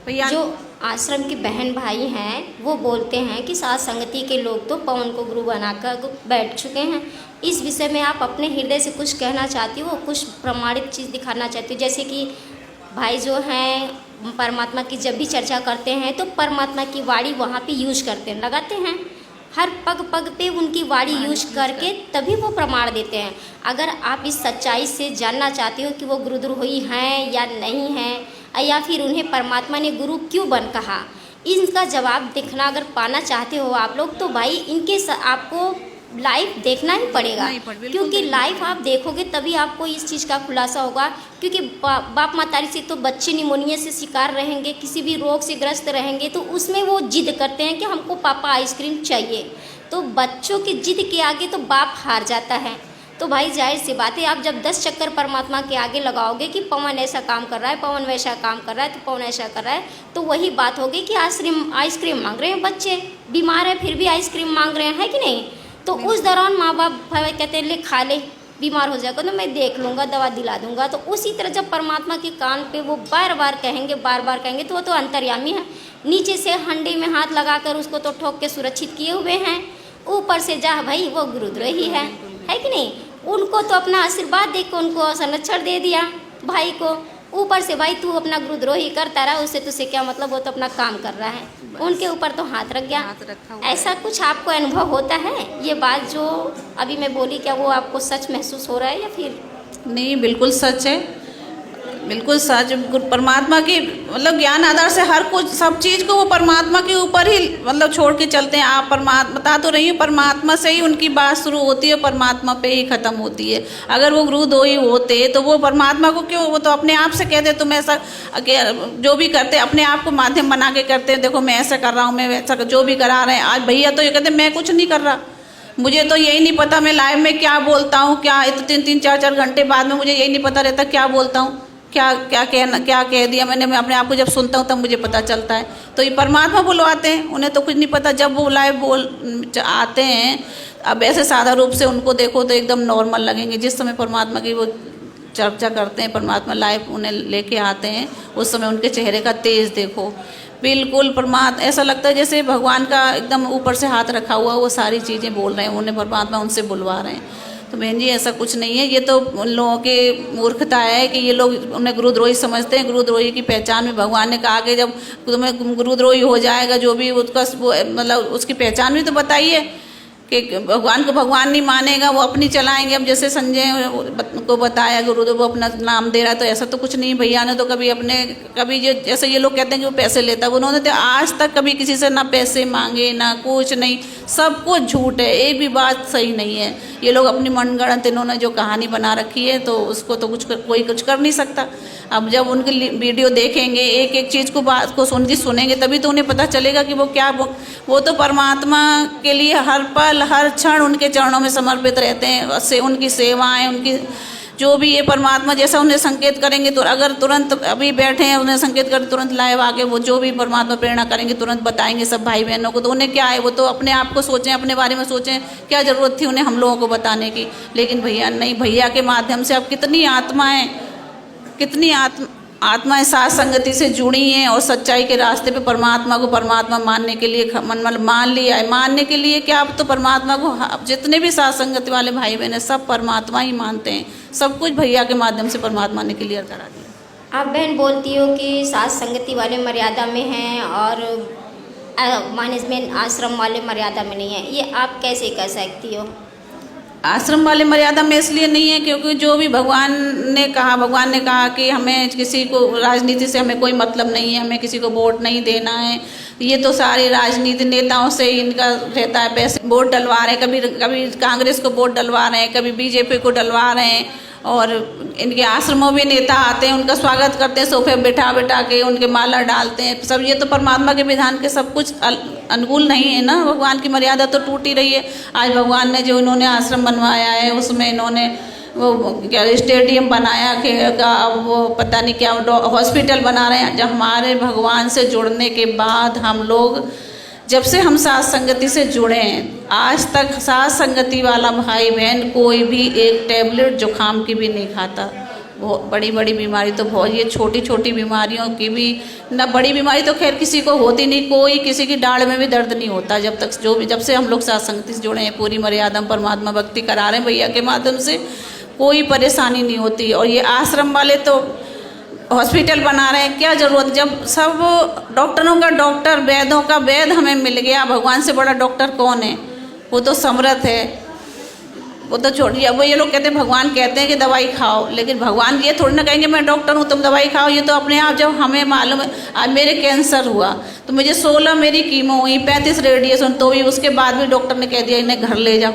C: भैया
B: जो आश्रम के बहन भाई हैं वो बोलते हैं कि साथ संगति के लोग तो पवन को गुरु बनाकर बैठ चुके हैं। इस विषय में आप अपने हृदय से कुछ कहना चाहती हो, कुछ प्रमाणित चीज़ दिखाना चाहती हो? जैसे कि भाई जो हैं परमात्मा की जब भी चर्चा करते हैं तो परमात्मा की वाणी वहाँ पे यूज करते हैं, लगाते हैं, हर पग पग पे उनकी वाणी यूज करके तभी वो प्रमाण देते हैं। अगर आप इस सच्चाई से जानना चाहते हो कि वो गुरुद्रोही हैं या नहीं हैं, या फिर उन्हें परमात्मा ने गुरु क्यों बन कहा, इनका जवाब देखना अगर पाना चाहते हो आप लोग, तो भाई इनके आपको लाइव देखना ही पड़ेगा, क्योंकि लाइव आप देखोगे तभी आपको इस चीज़ का खुलासा होगा। क्योंकि बाप मातारी से तो बच्चे निमोनिया से शिकार रहेंगे, किसी भी रोग से ग्रस्त रहेंगे, तो उसमें वो जिद करते हैं कि हमको पापा आइसक्रीम चाहिए। तो बच्चों की जिद के आगे तो बाप हार जाता है। तो भाई जाहिर सी बात है, आप जब 10 चक्कर परमात्मा के आगे लगाओगे कि पवन ऐसा काम कर रहा है, पवन वैसा काम कर रहा है, तो पवन ऐसा कर रहा है, तो वही बात होगी कि आइसक्रीम मांग रहे हैं बच्चे, बीमार है फिर भी आइसक्रीम मांग रहे हैं, है कि नहीं। तो उस दौरान माँ बाप भाई कहते हैं ले खा ले, बीमार हो जाएगा तो मैं देख लूँगा, दवा दिला दूँगा। तो उसी तरह जब परमात्मा के कान पे वो बार बार कहेंगे तो वो तो अंतर्यामी है। नीचे से हंडी में हाथ लगाकर उसको तो ठोक के सुरक्षित किए हुए हैं, ऊपर से जा भाई वो गुरुद्रोही है कि नहीं। उनको तो अपना आशीर्वाद दे के उनको संरक्षण दे दिया भाई को, ऊपर से भाई तू अपना गुरुद्रोही करता रहा, उससे तुझसे क्या मतलब, वो तो अपना काम कर रहा है, उनके ऊपर तो हाथ रख गया। ऐसा कुछ आपको अनुभव होता है? ये बात जो अभी मैं बोली, क्या वो आपको सच महसूस हो रहा है या फिर
C: नहीं? बिल्कुल सच है, बिल्कुल सच। परमात्मा की मतलब ज्ञान आधार से हर कुछ सब चीज़ को वो परमात्मा के ऊपर ही मतलब छोड़ के चलते हैं। आप परमात्मा बता तो रही हूँ, परमात्मा से ही उनकी बात शुरू होती है, परमात्मा पे ही ख़त्म होती है। अगर वो गुरुद्रोही होते तो वो परमात्मा को क्यों, वो तो अपने आप से कहते तुम ऐसा जो भी करते अपने आप को माध्यम बना के करते हैं, देखो मैं ऐसा कर रहा हूँ, मैं वैसा जो भी करा रहे हैं। आज भैया तो ये कहते मैं कुछ नहीं कर रहा, मुझे तो यही नहीं पता मैं लाइव में क्या बोलता हूँ, क्या 3-3, 4-4 घंटे बाद में मुझे यही नहीं पता रहता क्या बोलता हूँ, क्या कह दिया मैंने। मैं अपने आप को जब सुनता हूँ तब मुझे पता चलता है। तो ये परमात्मा बुलवाते हैं, उन्हें तो कुछ नहीं पता। जब वो लाइव बोल आते हैं, अब ऐसे सादा रूप से उनको देखो तो एकदम नॉर्मल लगेंगे। जिस समय परमात्मा की वो चर्चा करते हैं, परमात्मा लाइव उन्हें लेके आते हैं, उस समय उनके चेहरे का तेज देखो, बिल्कुल परमात्मा ऐसा लगता है जैसे भगवान का एकदम ऊपर से हाथ रखा हुआ, वो सारी चीज़ें बोल रहे हैं, उन्हें परमात्मा उनसे बुलवा रहे हैं। तो बहन जी ऐसा कुछ नहीं है, ये तो उन लोगों की मूर्खता है कि ये लोग उन्हें गुरुद्रोही समझते हैं। गुरुद्रोही की पहचान में भगवान ने कहा कि जब तुम्हें गुरुद्रोही हो जाएगा जो भी उसका मतलब उसकी पहचान भी तो बताइए कि भगवान को भगवान नहीं मानेगा, वो अपनी चलाएंगे। अब जैसे संजय को बताया गुरुदेव वो अपना नाम दे रहा है, तो ऐसा तो कुछ नहीं। भैया ने तो कभी जैसे ये लोग कहते हैं कि वो पैसे लेता है, उन्होंने तो आज तक कभी किसी से ना पैसे मांगे ना कुछ नहीं, सब कुछ झूठ है, एक भी बात सही नहीं है। ये लोग अपनी मनगढ़ंत इन्होंने जो कहानी बना रखी है, तो उसको तो कोई कुछ कर नहीं सकता। अब जब उनकी वीडियो देखेंगे, एक एक चीज़ को बात को सुनेंगे, तभी तो उन्हें पता चलेगा कि वो तो परमात्मा के लिए हर पल हर क्षण उनके चरणों में समर्पित रहते हैं। उनकी सेवाएं, उनकी जो भी ये परमात्मा जैसा उन्हें संकेत करेंगे, तो अगर तुरंत अभी बैठे हैं उन्हें संकेत कर तुरंत लाइव आके वो जो भी परमात्मा प्रेरणा करेंगे तुरंत बताएंगे सब भाई बहनों को। तो उन्हें क्या है, वो तो अपने आप को सोचें, अपने बारे में सोचें, क्या ज़रूरत थी उन्हें हम लोगों को बताने की। लेकिन भैया नहीं, भैया के माध्यम से अब कितनी आत्माएं साथ संगति से जुड़ी हैं और सच्चाई के रास्ते पे परमात्मा को परमात्मा मानने के लिए मान लिया है। मानने के लिए क्या, अब तो परमात्मा को जितने भी साथ संगति वाले भाई बहन हैं सब परमात्मा ही मानते हैं। सब कुछ भैया के माध्यम से परमात्मा ने क्लियर करा दिया।
B: आप बहन बोलती हो कि साथ संगति वाले मर्यादा में हैं और मैनेजमेंट आश्रम वाले मर्यादा में नहीं है, ये आप कैसे कह सकती हो?
C: आश्रम वाले मर्यादा में इसलिए नहीं है क्योंकि जो भी भगवान ने कहा कि हमें किसी को राजनीति से हमें कोई मतलब नहीं है, हमें किसी को वोट नहीं देना है। ये तो सारे राजनीति नेताओं से इनका रहता है, पैसे वोट डलवा रहे हैं, कभी कांग्रेस को वोट डलवा रहे हैं, कभी बीजेपी को डलवा रहे हैं। और इनके आश्रमों में नेता आते हैं, उनका स्वागत करते हैं, सोफे बैठा के उनके माला डालते हैं सब। ये तो परमात्मा के विधान के सब कुछ अनुकूल नहीं है ना, भगवान की मर्यादा तो टूट ही रही है। आज भगवान ने जो इन्होंने आश्रम बनवाया है उसमें इन्होंने वो क्या स्टेडियम बनाया खेल का, अब वो पता नहीं क्या हॉस्पिटल बना रहे हैं। जब हमारे भगवान से जुड़ने के बाद हम लोग जब से हम साथ संगति से जुड़े हैं, आज तक साथ संगति वाला भाई बहन कोई भी एक टैबलेट जुकाम की भी नहीं खाता। वो बड़ी बीमारी तो बहुत, ये छोटी बीमारियों की भी ना, बड़ी बीमारी तो खैर किसी को होती नहीं, कोई किसी की डाढ़ में भी दर्द नहीं होता जब से हम लोग साथ संगति से जुड़े हैं, पूरी मर्यादा परमात्मा भक्ति करा रहे हैं भैया के माध्यम से, कोई परेशानी नहीं होती। और ये आश्रम वाले तो हॉस्पिटल बना रहे हैं, क्या ज़रूरत, जब सब डॉक्टरों का डॉक्टर, वैद्यों का वैद्य हमें मिल गया, भगवान से बड़ा डॉक्टर कौन है, वो तो समर्थ है, वो तो छोड़िए। वो ये लोग कहते हैं, भगवान कहते हैं कि दवाई खाओ, लेकिन भगवान ये थोड़ी ना कहेंगे मैं डॉक्टर हूँ तुम दवाई खाओ, ये तो अपने आप, जब हमें मालूम है आज मेरे कैंसर हुआ तो मुझे 16 मेरी कीमो हुई, 35 रेडिएशन, तो भी उसके बाद भी डॉक्टर ने कह दिया इन्हें घर ले जाओ।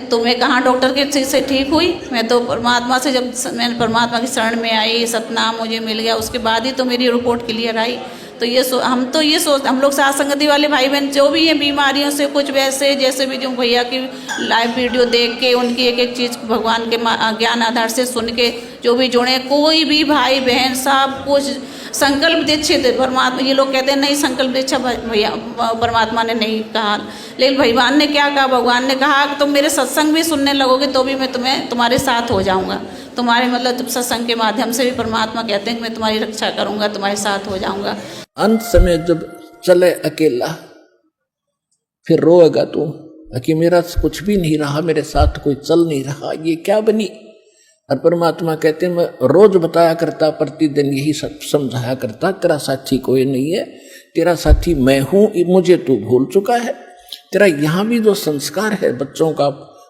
C: तो मैं कहाँ डॉक्टर के चीज़ से ठीक हुई, मैं तो परमात्मा से, जब मैंने परमात्मा की शरण में आई, सतनाम मुझे मिल गया, उसके बाद ही तो मेरी रिपोर्ट क्लियर आई। तो हम लोग साथ संगति वाले भाई बहन जो भी हैं बीमारियों से, कुछ वैसे जैसे भी, जो भैया की लाइव वीडियो देख के उनकी एक एक चीज़ भगवान के ज्ञान आधार से सुन के जो भी जुड़े, कोई भी भाई बहन सब कुछ संकल्प दीक्षित परमात्मा, ये लोग कहते हैं नहीं संकल्प दीक्षा भैया परमात्मा ने नहीं कहा, लेकिन भगवान ने क्या कहा, भगवान ने कहा कि तुम मेरे सत्संग भी सुनने लगोगे तो भी मैं तुम्हारे साथ हो जाऊंगा, तुम्हारे मतलब तुम सत्संग के माध्यम से भी परमात्मा कहते हैं कि मैं तुम्हारी रक्षा करूंगा, तुम्हारे साथ हो जाऊंगा।
D: अंत समय जब चले अकेला फिर रोएगा तू कि मेरा कुछ भी नहीं रहा, मेरे साथ कोई चल नहीं रहा, ये क्या बनी। और परमात्मा कहते हैं मैं रोज बताया करता, प्रतिदिन यही सब समझाया करता, तेरा साथी कोई नहीं है, तेरा साथी मैं हूं, मुझे तू भूल चुका है। तेरा यहाँ भी जो संस्कार है बच्चों का,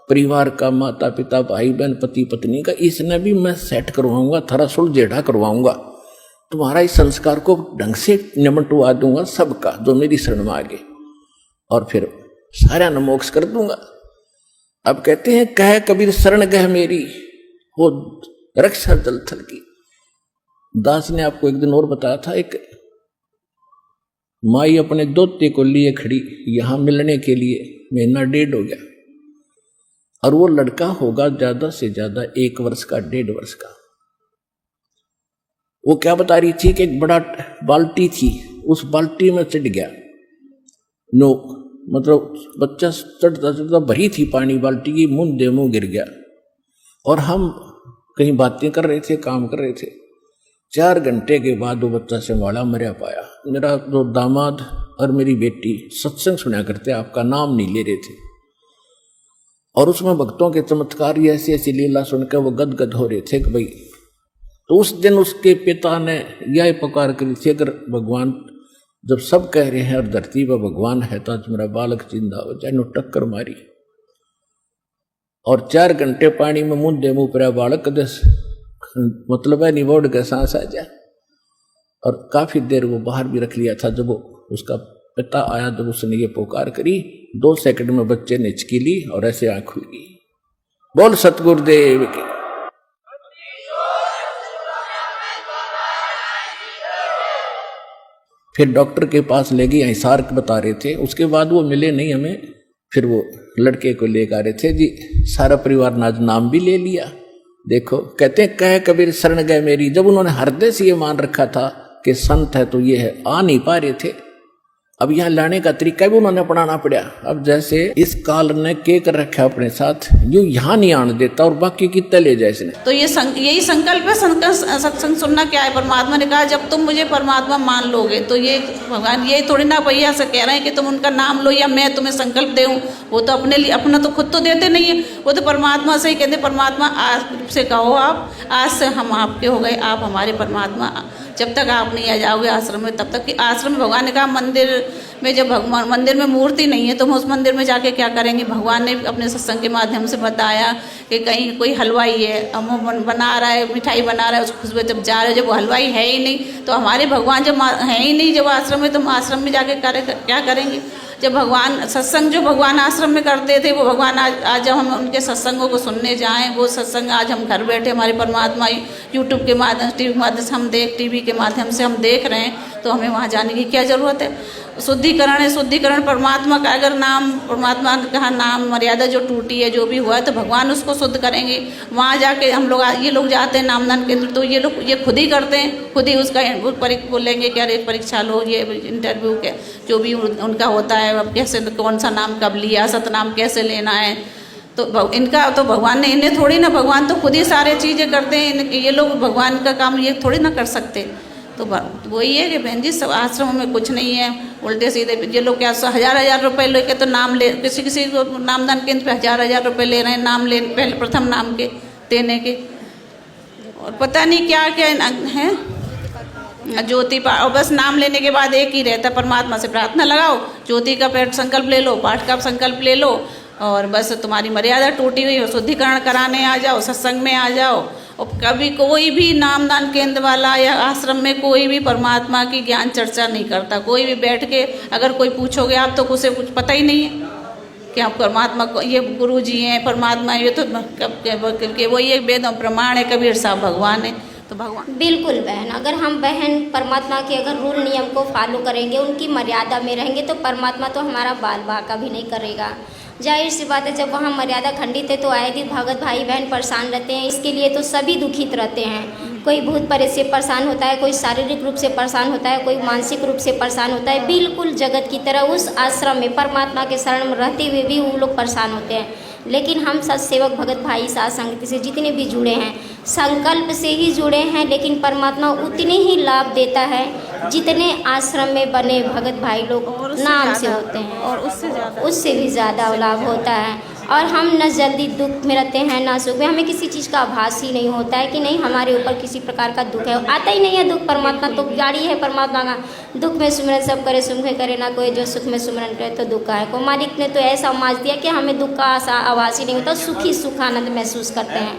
D: परिवार का, माता पिता, भाई बहन, पति पत्नी का, इसने भी मैं सेट करवाऊंगा, थोड़ा सुलझेढ़ा करवाऊंगा, तुम्हारा इस संस्कार को ढंग से निमटवा दूंगा सबका जो मेरी शरण में आगे, और फिर सारा न मोक्ष कर दूंगा। अब कहते हैं कह कबीर शरण गह मेरी हो रक्षा जल थल की। दास ने आपको एक दिन और बताया था, एक माई अपने दोते को लिए खड़ी यहां मिलने के लिए, महीना 1.5 हो गया, और वो लड़का होगा ज्यादा से ज्यादा 1 वर्ष का, 1.5 वर्ष का। वो क्या बता रही थी कि एक बड़ा बाल्टी थी, उस बाल्टी में चढ़ गया, मतलब बच्चा चढ़ता चढ़ता भरी थी पानी बाल्टी की, मुंह गिर गया, और हम कहीं बातें कर रहे थे, काम कर रहे थे। 4 घंटे के बाद वो बच्चा संभाला, मरा पाया। मेरा जो दामाद और मेरी बेटी सत्संग सुना करते, आपका नाम नहीं ले रहे थे, और उसमें भक्तों के चमत्कार, ऐसी ऐसी लीला सुनकर वो गदगद हो रहे थे कि भाई। तो उस दिन उसके पिता ने यह पुकार करी थी, अगर भगवान जब सब कह रहे हैं और धरती पर भगवान है तो आज मेरा बालक जिंदा हो जाए। नो टक्कर मारी और 4 घंटे पानी में मुंह पर बालक दस मतलब है निबोड़ के सांस आ जाए। और काफी देर वो बाहर भी रख लिया था। जब वो उसका पिता आया, जब उसने ये पुकार करी, 2 सेकंड में बच्चे ने हिचकी ली और ऐसे आंख खुल गई। बोल सतगुरुदेव की। फिर डॉक्टर के पास ले गई, हिसार बता रहे थे। उसके बाद वो मिले नहीं हमें। फिर वो लड़के को लेकर आ रहे थे जी, सारा परिवार ने आज नाम भी ले लिया। देखो कहते हैं कह कबीर शरण गए मेरी। जब उन्होंने हृदय से ये मान रखा था कि संत है तो ये है, आ नहीं पा रहे थे। अब यहाँ लाने का तरीका भी उन्होंने अपनाना पड़ा। अब जैसे इस काल ने के कर रखा अपने साथ, जो यहाँ नहीं आने देता और बाकी कितना ले जाए इसने।
C: तो यही संकल्प है। सत्संग सुनना क्या है? परमात्मा ने कहा जब तुम मुझे परमात्मा मान लोगे तो ये भगवान ये थोड़ी ना भैया से कह रहे हैं कि तुम उनका नाम लो या मैं तुम्हें संकल्प दूं। वो तो अपने लिए अपना तो खुद तो देते नहीं है, वो तो परमात्मा से ही कहते परमात्मा आज से कहो आप, आज से हम आपके हो गए, आप हमारे परमात्मा। जब तक आप नहीं आ जाओगे आश्रम में, तब तक कि आश्रम में भगवान ने कहा मंदिर में जब भगवान मंदिर में मूर्ति नहीं है तो हम उस मंदिर में जाके क्या करेंगे। भगवान ने अपने सत्संग के माध्यम से बताया कि कहीं कोई हलवाई है, हम बना रहा है, मिठाई बना रहा है, उस खुशबू जब जा रहे हैं, जब वो हलवाई है ही नहीं तो हमारे भगवान जब है ही नहीं जब आश्रम में, तो हम आश्रम में जाके क्या करेंगे। जब भगवान सत्संग जो भगवान आश्रम में करते थे वो भगवान आज जब हम उनके सत्संगों को सुनने जाएं, वो सत्संग आज हम घर बैठे हमारे परमात्मा यूट्यूब के माध्यम टीवी के माध्यम से हम टीवी के माध्यम से हम देख रहे हैं, तो हमें वहाँ जाने की क्या ज़रूरत है। शुद्धिकरण है, शुद्धिकरण परमात्मा का अगर नाम, परमात्मा ने कहा नाम मर्यादा जो टूटी है, जो भी हुआ है, तो भगवान उसको शुद्ध करेंगे। वहाँ जाके हम लोग ये लोग जाते हैं नामदान केंद्र, तो ये लोग ये खुद ही करते हैं, खुद ही उसका बोलेंगे क्या रे परीक्षा लो, ये इंटरव्यू के जो भी उनका होता है, अब कैसे कौन सा नाम कब लिया, सतनाम कैसे लेना है, तो इनका तो भगवान ने इन्हें थोड़ी ना, भगवान तो खुद ही सारे चीज़ें करते हैं। ये लोग भगवान का काम ये थोड़ी ना कर सकते। तो वही है कि बहन जी सब आश्रमों में कुछ नहीं है, उल्टे सीधे ये लोग क्या 1000 रुपये लेके तो नाम ले, किसी को नामदान केंद्र पे 1000 रुपये ले रहे हैं नाम ले, पहले प्रथम नाम के देने के। और पता नहीं क्या क्या है, ज्योति पाठ, और बस नाम लेने के बाद एक ही रहता, परमात्मा से प्रार्थना लगाओ, ज्योति का पेट संकल्प ले लो, पाठ का संकल्प ले लो, और बस तुम्हारी मर्यादा टूटी हुई हो, शुद्धिकरण कराने आ जाओ, सत्संग में आ जाओ। और कभी कोई भी नामदान केंद्र वाला या आश्रम में कोई भी परमात्मा की ज्ञान चर्चा नहीं करता। कोई भी बैठ के अगर कोई पूछोगे आप तो उसे कुछ पता ही नहीं है कि आप परमात्मा को, ये गुरु जी हैं परमात्मा, ये तो वही एक वेद प्रमाण है, कबीर साहब भगवान है। तो भगवान
B: बिल्कुल बहन, अगर हम बहन परमात्मा के अगर रूल नियम को फॉलो करेंगे, उनकी मर्यादा में रहेंगे, तो परमात्मा तो हमारा बाल बाका भी नहीं करेगा। जाहिर सी बात है, जब वहाँ मर्यादा खंडित है तो आए दिन भगत भाई बहन परेशान रहते हैं। इसके लिए तो सभी दुखित रहते हैं। कोई भूत प्रेत से परेशान होता है, कोई शारीरिक रूप से परेशान होता है, कोई मानसिक रूप से परेशान होता है। बिल्कुल जगत की तरह उस आश्रम में परमात्मा के शरण में रहते हुए भी वो लोग परेशान होते हैं। लेकिन हम सत्सेवक भगत भाई साथ संगति से जितने भी जुड़े हैं, संकल्प से ही जुड़े हैं, लेकिन परमात्मा उतने ही लाभ देता है जितने आश्रम में बने भगत भाई लोग नाम से होते हैं,
C: और
B: उससे भी ज़्यादा लाभ होता है। और हम न जल्दी दुख में रहते हैं ना सुख में। हमें किसी चीज़ का आभास ही नहीं होता है कि नहीं हमारे ऊपर किसी प्रकार का दुख है, आता ही नहीं है दुख। परमात्मा तो गाड़ी है परमात्मा का, दुख में सुमरन सब करे सुख में करे ना कोई, जो सुख में सुमरन करे तो दुख का है को। मालिक ने तो ऐसा माज दिया कि हमें दुख का आभास ही नहीं होता, सुखी सुख आनंद महसूस करते हैं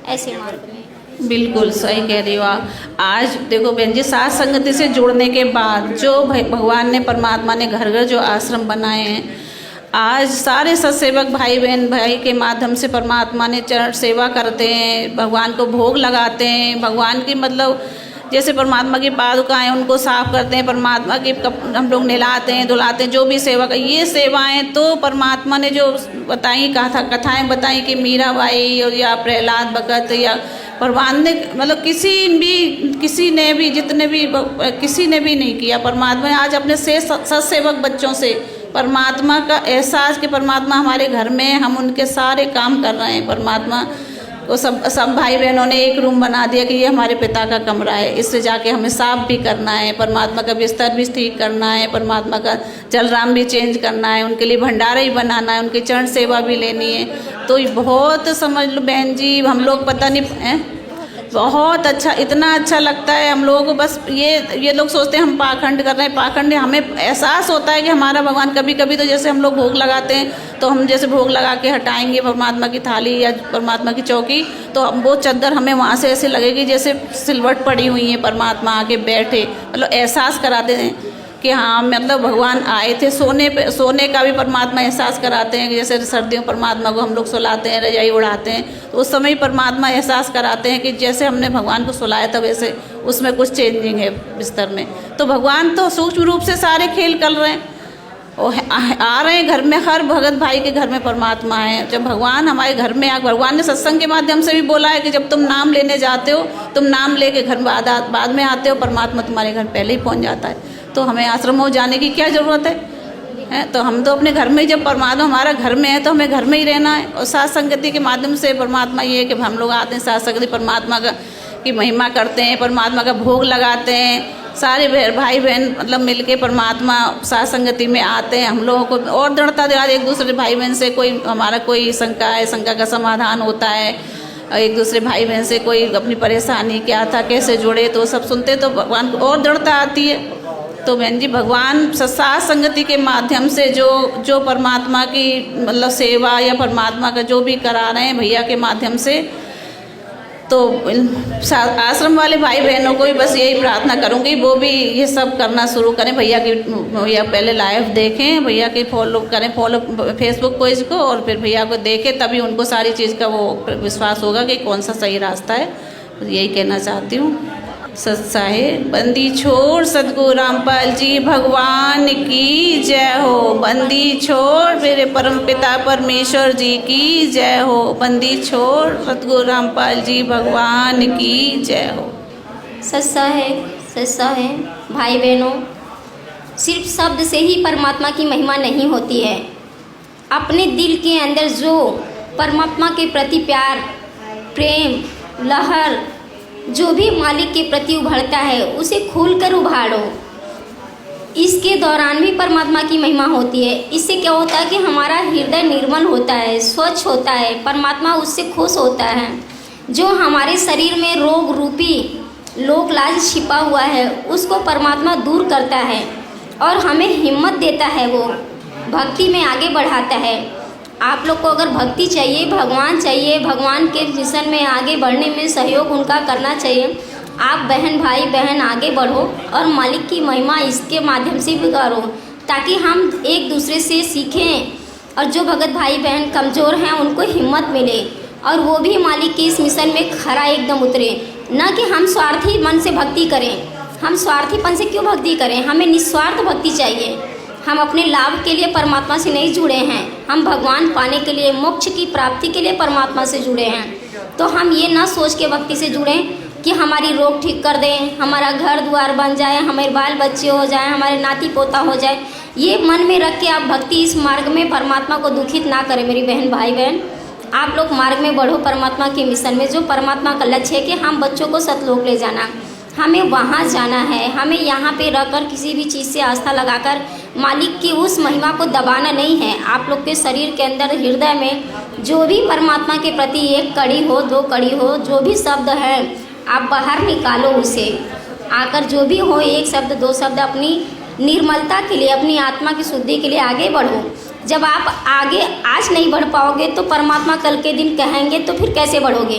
B: ऐसे मार्ग में।
C: बिल्कुल सही कह रही हो आप। आज देखो बहन जी, साथ संगति से जुड़ने के बाद जो भगवान ने परमात्मा ने घर घर जो आश्रम बनाए हैं, आज सारे सत्सेवक भाई बहन भाई के माध्यम से परमात्मा ने चरण सेवा करते हैं, भगवान को भोग लगाते हैं। भगवान की मतलब जैसे परमात्मा की पादुकाएं उनको साफ करते हैं, परमात्मा की हम लोग नहलाते हैं धुलाते हैं, जो भी सेवा का ये सेवाएं तो परमात्मा ने जो बताई कथाएं बताई कि मीराबाई और या प्रहलाद भगत या भगवान ने मतलब किसी ने भी जितने भी किसी ने भी नहीं किया। परमात्मा ने आज अपने से सत्सेवक बच्चों से परमात्मा का एहसास कि परमात्मा हमारे घर में, हम उनके सारे काम कर रहे हैं। परमात्मा को सब भाई बहनों ने एक रूम बना दिया कि ये हमारे पिता का कमरा है, इससे जाके हमें साफ भी करना है, परमात्मा का बिस्तर भी ठीक करना है, परमात्मा का जलराम भी चेंज करना है, उनके लिए भंडारा ही बनाना है, उनकी चरण सेवा भी लेनी है। तो बहुत समझ लो बहन जी, हम लोग पता नहीं बहुत अच्छा, इतना अच्छा लगता है हम लोगों को। बस ये लोग सोचते हैं हम पाखंड कर रहे हैं, पाखंड हमें एहसास होता है कि हमारा भगवान कभी कभी तो जैसे हम लोग भोग लगाते हैं तो हम जैसे भोग लगा के हटाएंगे परमात्मा की थाली या परमात्मा की चौकी, तो वो चद्दर हमें वहाँ से ऐसे लगेगी जैसे सिलवट पड़ी हुई है, परमात्मा आके बैठे, मतलब एहसास कराते हैं कि हाँ मतलब भगवान आए थे। सोने का भी परमात्मा एहसास कराते हैं कि जैसे सर्दियों परमात्मा को हम लोग सुलाते हैं, रजाई उड़ाते हैं, तो उस समय परमात्मा एहसास कराते हैं कि जैसे हमने भगवान को सुलाया था वैसे उसमें कुछ चेंजिंग है बिस्तर में। तो भगवान तो सूक्ष्म रूप से सारे खेल कर रहे हैं और आ रहे हैं घर में। हर भगत भाई के घर में परमात्मा है। जब भगवान हमारे घर में भगवान ने सत्संग के माध्यम से भी बोला है कि जब तुम नाम लेने जाते हो, तुम नाम लेके घर बाद में आते हो, परमात्मा तुम्हारे घर पहले ही पहुँच जाता है। तो हमें आश्रमों जाने की क्या ज़रूरत है? तो हम तो अपने घर में ही, जब परमात्मा हमारा घर में है तो हमें घर में ही रहना है। और साथ संगति के माध्यम से परमात्मा ये है कि हम लोग आते हैं साथ संगति, परमात्मा की महिमा करते हैं, परमात्मा का भोग लगाते हैं, सारे भाई बहन मतलब मिलके परमात्मा साथ संगति में आते हैं। हम लोगों को और दृढ़ता दिला, एक दूसरे भाई बहन से कोई हमारा कोई शंका है, शंका का समाधान होता है। एक दूसरे भाई बहन से कोई अपनी परेशानी क्या था, कैसे जुड़े, तो सब सुनते तो भगवान को और दृढ़ता आती है। तो बहन जी, भगवान साथ संगति के माध्यम से जो परमात्मा की मतलब सेवा या परमात्मा का जो भी करा रहे हैं भैया के माध्यम से, तो आश्रम वाले भाई बहनों को भी बस यही प्रार्थना करूँगी वो भी ये सब करना शुरू करें। भैया पहले लाइव देखें, भैया के फॉलो करें, फेसबुक पेज को, और फिर भैया को देखें, तभी उनको सारी चीज़ का वो विश्वास होगा कि कौन सा सही रास्ता है। यही कहना चाहती हूँ। सत्साहे बंदी छोड़ सतगुरु रामपाल जी भगवान की जय हो। बंदी छोड़ मेरे परम पिता परमेश्वर जी की जय हो। बंदी छोड़ सतगुरु रामपाल जी भगवान की जय हो।
B: सच्चा है भाई बहनों, सिर्फ शब्द से ही परमात्मा की महिमा नहीं होती है। अपने दिल के अंदर जो परमात्मा के प्रति प्यार, प्रेम, लहर जो भी मालिक के प्रति उभरता है उसे खोलकर उभारो। इसके दौरान भी परमात्मा की महिमा होती है। इससे क्या होता है कि हमारा हृदय निर्मल होता है, स्वच्छ होता है, परमात्मा उससे खुश होता है। जो हमारे शरीर में रोग रूपी लोक लाज छिपा हुआ है उसको परमात्मा दूर करता है और हमें हिम्मत देता है, वो भक्ति में आगे बढ़ाता है। आप लोग को अगर भक्ति चाहिए, भगवान चाहिए, भगवान के मिशन में आगे बढ़ने में सहयोग उनका करना चाहिए। आप बहन भाई बहन आगे बढ़ो और मालिक की महिमा इसके माध्यम से भी करो, ताकि हम एक दूसरे से सीखें और जो भगत भाई बहन कमज़ोर हैं उनको हिम्मत मिले और वो भी मालिक के इस मिशन में खरा एकदम उतरे। न कि हम स्वार्थी मन से भक्ति करें, हम स्वार्थीपन से क्यों भक्ति करें, हमें निस्वार्थ भक्ति चाहिए। हम अपने लाभ के लिए परमात्मा से नहीं जुड़े हैं, हम भगवान पाने के लिए, मोक्ष की प्राप्ति के लिए परमात्मा से जुड़े हैं। तो हम ये ना सोच के भक्ति से जुड़ें कि हमारी रोग ठीक कर दें, हमारा घर द्वार बन जाए, हमारे बाल बच्चे हो जाएं, हमारे नाती पोता हो जाए। ये मन में रख के आप भक्ति इस मार्ग में परमात्मा को दुखित ना करें। मेरी बहन भाई बहन, आप लोग मार्ग में बढ़ो परमात्मा के मिशन में। जो परमात्मा का लक्ष्य है कि हम बच्चों को सतलोक ले जाना, हमें वहाँ जाना है। हमें यहाँ पे रहकर किसी भी चीज़ से आस्था लगाकर मालिक की उस महिमा को दबाना नहीं है। आप लोग के शरीर के अंदर, हृदय में जो भी परमात्मा के प्रति एक कड़ी हो, दो कड़ी हो, जो भी शब्द है आप बाहर निकालो उसे। आकर जो भी हो, एक शब्द दो शब्द अपनी निर्मलता के लिए, अपनी आत्मा की शुद्धि के लिए आगे बढ़ो। जब आप आगे आज नहीं बढ़ पाओगे तो परमात्मा कल के दिन कहेंगे तो फिर कैसे बढ़ोगे,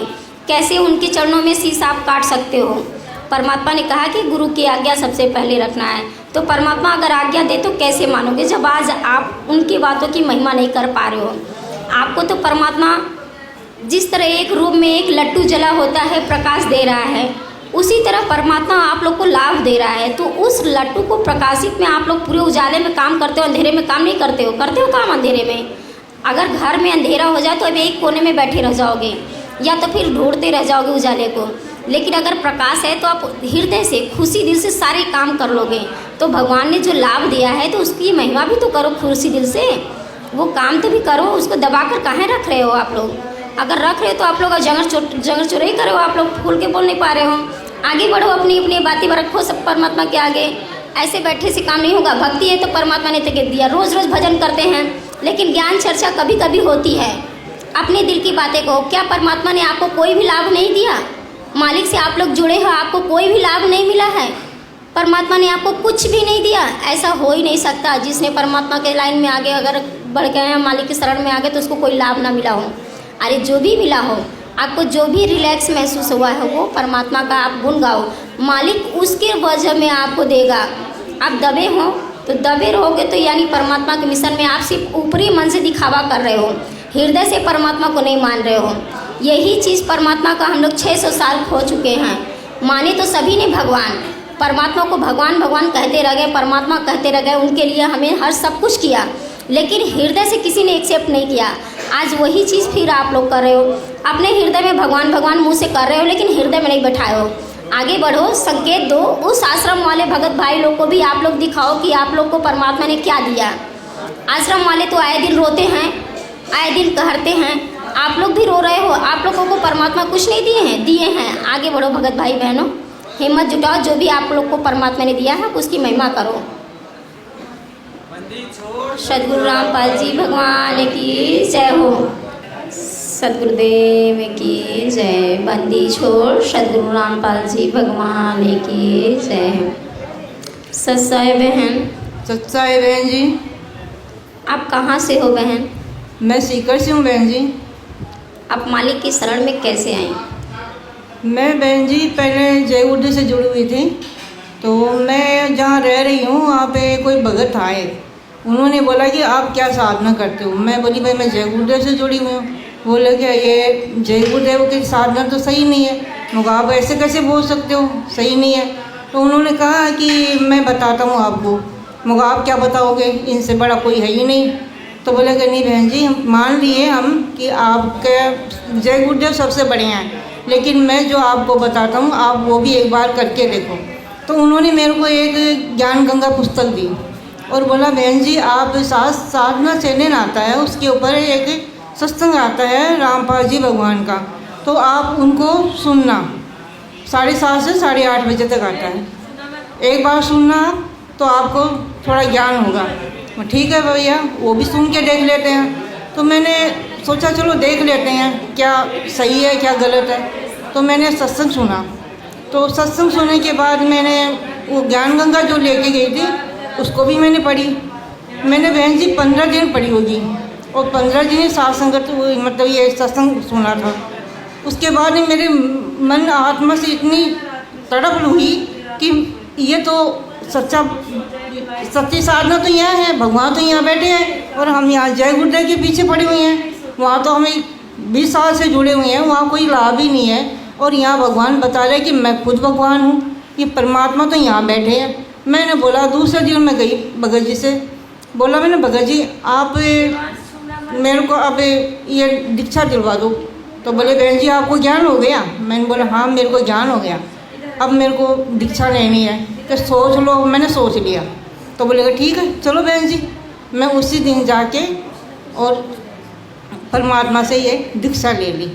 B: कैसे उनके चरणों में शीश आप काट सकते हो। परमात्मा ने कहा कि गुरु की आज्ञा सबसे पहले रखना है। तो परमात्मा अगर आज्ञा दे तो कैसे मानोगे जब आज आप उनकी बातों की महिमा नहीं कर पा रहे हो। आपको तो परमात्मा जिस तरह एक रूप में एक लट्टू जला होता है, प्रकाश दे रहा है, उसी तरह परमात्मा आप लोग को लाभ दे रहा है। तो उस लट्टू को प्रकाशित में आप लोग पूरे उजाले में काम करते हो, अंधेरे में काम नहीं करते हो। करते हो काम अंधेरे में? अगर घर में अंधेरा हो जाए तो अब एक कोने में बैठे रह जाओगे या तो फिर ढूंढते रह जाओगे उजाले को। लेकिन अगर प्रकाश है तो आप हृदय से, खुशी दिल से सारे काम कर लोगे। तो भगवान ने जो लाभ दिया है तो उसकी महिमा भी तो करो खुशी दिल से, वो काम तो भी करो। उसको दबा कर कहाँ रख रहे हो आप लोग? अगर रख रहे हो तो आप लोग जंगर चोरी करे हो, आप लोग खोल के बोल नहीं पा रहे हो। आगे बढ़ो, अपनी अपनी बातें रखो सब परमात्मा के आगे। ऐसे बैठे से काम नहीं होगा। भक्ति है तो परमात्मा ने तक दिया। रोज़ रोज़ भजन करते हैं लेकिन ज्ञान चर्चा कभी कभी होती है। अपने दिल की बातें कहो। क्या परमात्मा ने आपको कोई भी लाभ नहीं दिया? मालिक से आप लोग जुड़े हो, आपको कोई भी लाभ नहीं मिला है? परमात्मा ने आपको कुछ भी नहीं दिया? ऐसा हो ही नहीं सकता। जिसने परमात्मा के लाइन में आगे अगर बढ़ गए हैं, मालिक के शरण में आ गए, तो उसको कोई लाभ ना मिला हो। अरे जो भी मिला हो, आपको जो भी रिलैक्स महसूस हुआ है, वो परमात्मा का आप गुण गाओ। मालिक उसके वजह में आपको देगा। आप दबे हो तो दबे रहोगे तो यानी परमात्मा के मिशन में आप सिर्फ ऊपरी मन से दिखावा कर रहे हो, हृदय से परमात्मा को नहीं मान रहे हो। यही चीज़ परमात्मा का हम लोग 600 साल खो चुके हैं। माने तो सभी ने भगवान, परमात्मा को भगवान भगवान कहते रह गए, परमात्मा कहते रह गए। उनके लिए हमें हर सब कुछ किया, लेकिन हृदय से किसी ने एक्सेप्ट नहीं किया। आज वही चीज़ फिर आप लोग कर रहे हो। अपने हृदय में भगवान भगवान मुंह से कर रहे हो, लेकिन हृदय में नहीं बैठाए हो। आगे बढ़ो, संकेत दो। उस आश्रम वाले भगत भाई लोग को भी आप लोग दिखाओ कि आप लोग को परमात्मा ने क्या दिया। आश्रम वाले तो आए दिन रोते हैं, आए दिन कहते हैं, आप लोग भी रो रहे हो। आप लोगों को परमात्मा कुछ नहीं दिए हैं? दिए हैं। आगे बढ़ो भगत भाई बहनों, हिम्मत जुटाओ। जो भी आप लोग को परमात्मा ने दिया है उसकी महिमा करो। सदगुरु रामपाल जी भगवान की जय हो। सदगुरुदेव की जय। बंदी छोड़ सदगुरु रामपाल जी भगवान की जय। सच्चाई बहन।
E: सच्चाई बहन जी।
B: आप कहाँ से हो बहन?
E: मैं सीकर से हूँ बहन जी।
B: आप मालिक की शरण में कैसे आई?
E: मैं बहन जी पहले जयगुरुदेव से जुड़ी हुई थी। तो मैं जहाँ रह रही हूँ वहाँ पे कोई भगत आए, उन्होंने बोला कि आप क्या साधना करते हो। मैं बोली भाई मैं जयगुरुदेव से जुड़ी हुई हूँ। बोले कि ये जयगुरुदेव की साधना तो सही नहीं है। मगर आप ऐसे कैसे बोल सकते हो, सही नहीं है। तो उन्होंने कहा कि मैं बताता हूँ आपको। मगर आप क्या बताओगे, इनसे बड़ा कोई है ही नहीं। तो बोले कि नहीं बहन जी, हम मान लिए हम कि आपके जयगुरुदेव सबसे बड़े हैं, लेकिन मैं जो आपको बताता हूँ आप वो भी एक बार करके देखो। तो उन्होंने मेरे को एक ज्ञान गंगा पुस्तक दी और बोला बहन जी आप साधना चैनल आता है, उसके ऊपर एक सत्संग आता है रामपाल जी भगवान का, तो आप उनको सुनना। 7:30 से 8:30 बजे तक आता है। एक बार सुनना तो आपको थोड़ा ज्ञान होगा। ठीक है भैया, वो भी सुन के देख लेते हैं। तो मैंने सोचा चलो देख लेते हैं क्या सही है क्या गलत है। तो मैंने सत्संग सुना। तो सत्संग सुनने के बाद मैंने वो ज्ञान गंगा जो लेके गई थी उसको भी मैंने पढ़ी। मैंने बहन जी 15 दिन पढ़ी होगी और 15 दिन साथ संगत मतलब ये सत्संग सुना था। उसके बाद मेरे मन आत्मा से इतनी तड़प हुई कि ये तो सच्ची साधना तो यहाँ है, भगवान तो यहाँ बैठे हैं और हम यहाँ जय गुरुदेव के पीछे पड़े हुए हैं। वहाँ तो हमें 20 साल से जुड़े हुए हैं, वहाँ कोई लाभ ही नहीं है और यहाँ भगवान बता रहे कि मैं खुद भगवान हूँ, ये परमात्मा तो यहाँ बैठे हैं। मैंने बोला, दूसरे दिन मैं गई भगत जी से, बोला मैंने भगत जी आप मेरे को अब ये दीक्षा दिलवा दो। तो बोले बहन जी आपको ज्ञान हो गया? मैंने बोला हाँ मेरे को ज्ञान हो गया, अब मेरे को दीक्षा लेनी है। तो सोच लो। मैंने सोच लिया। तो बोलेगा ठीक है चलो बहन जी। मैं उसी दिन जाके और परमात्मा से ये दीक्षा ले ली।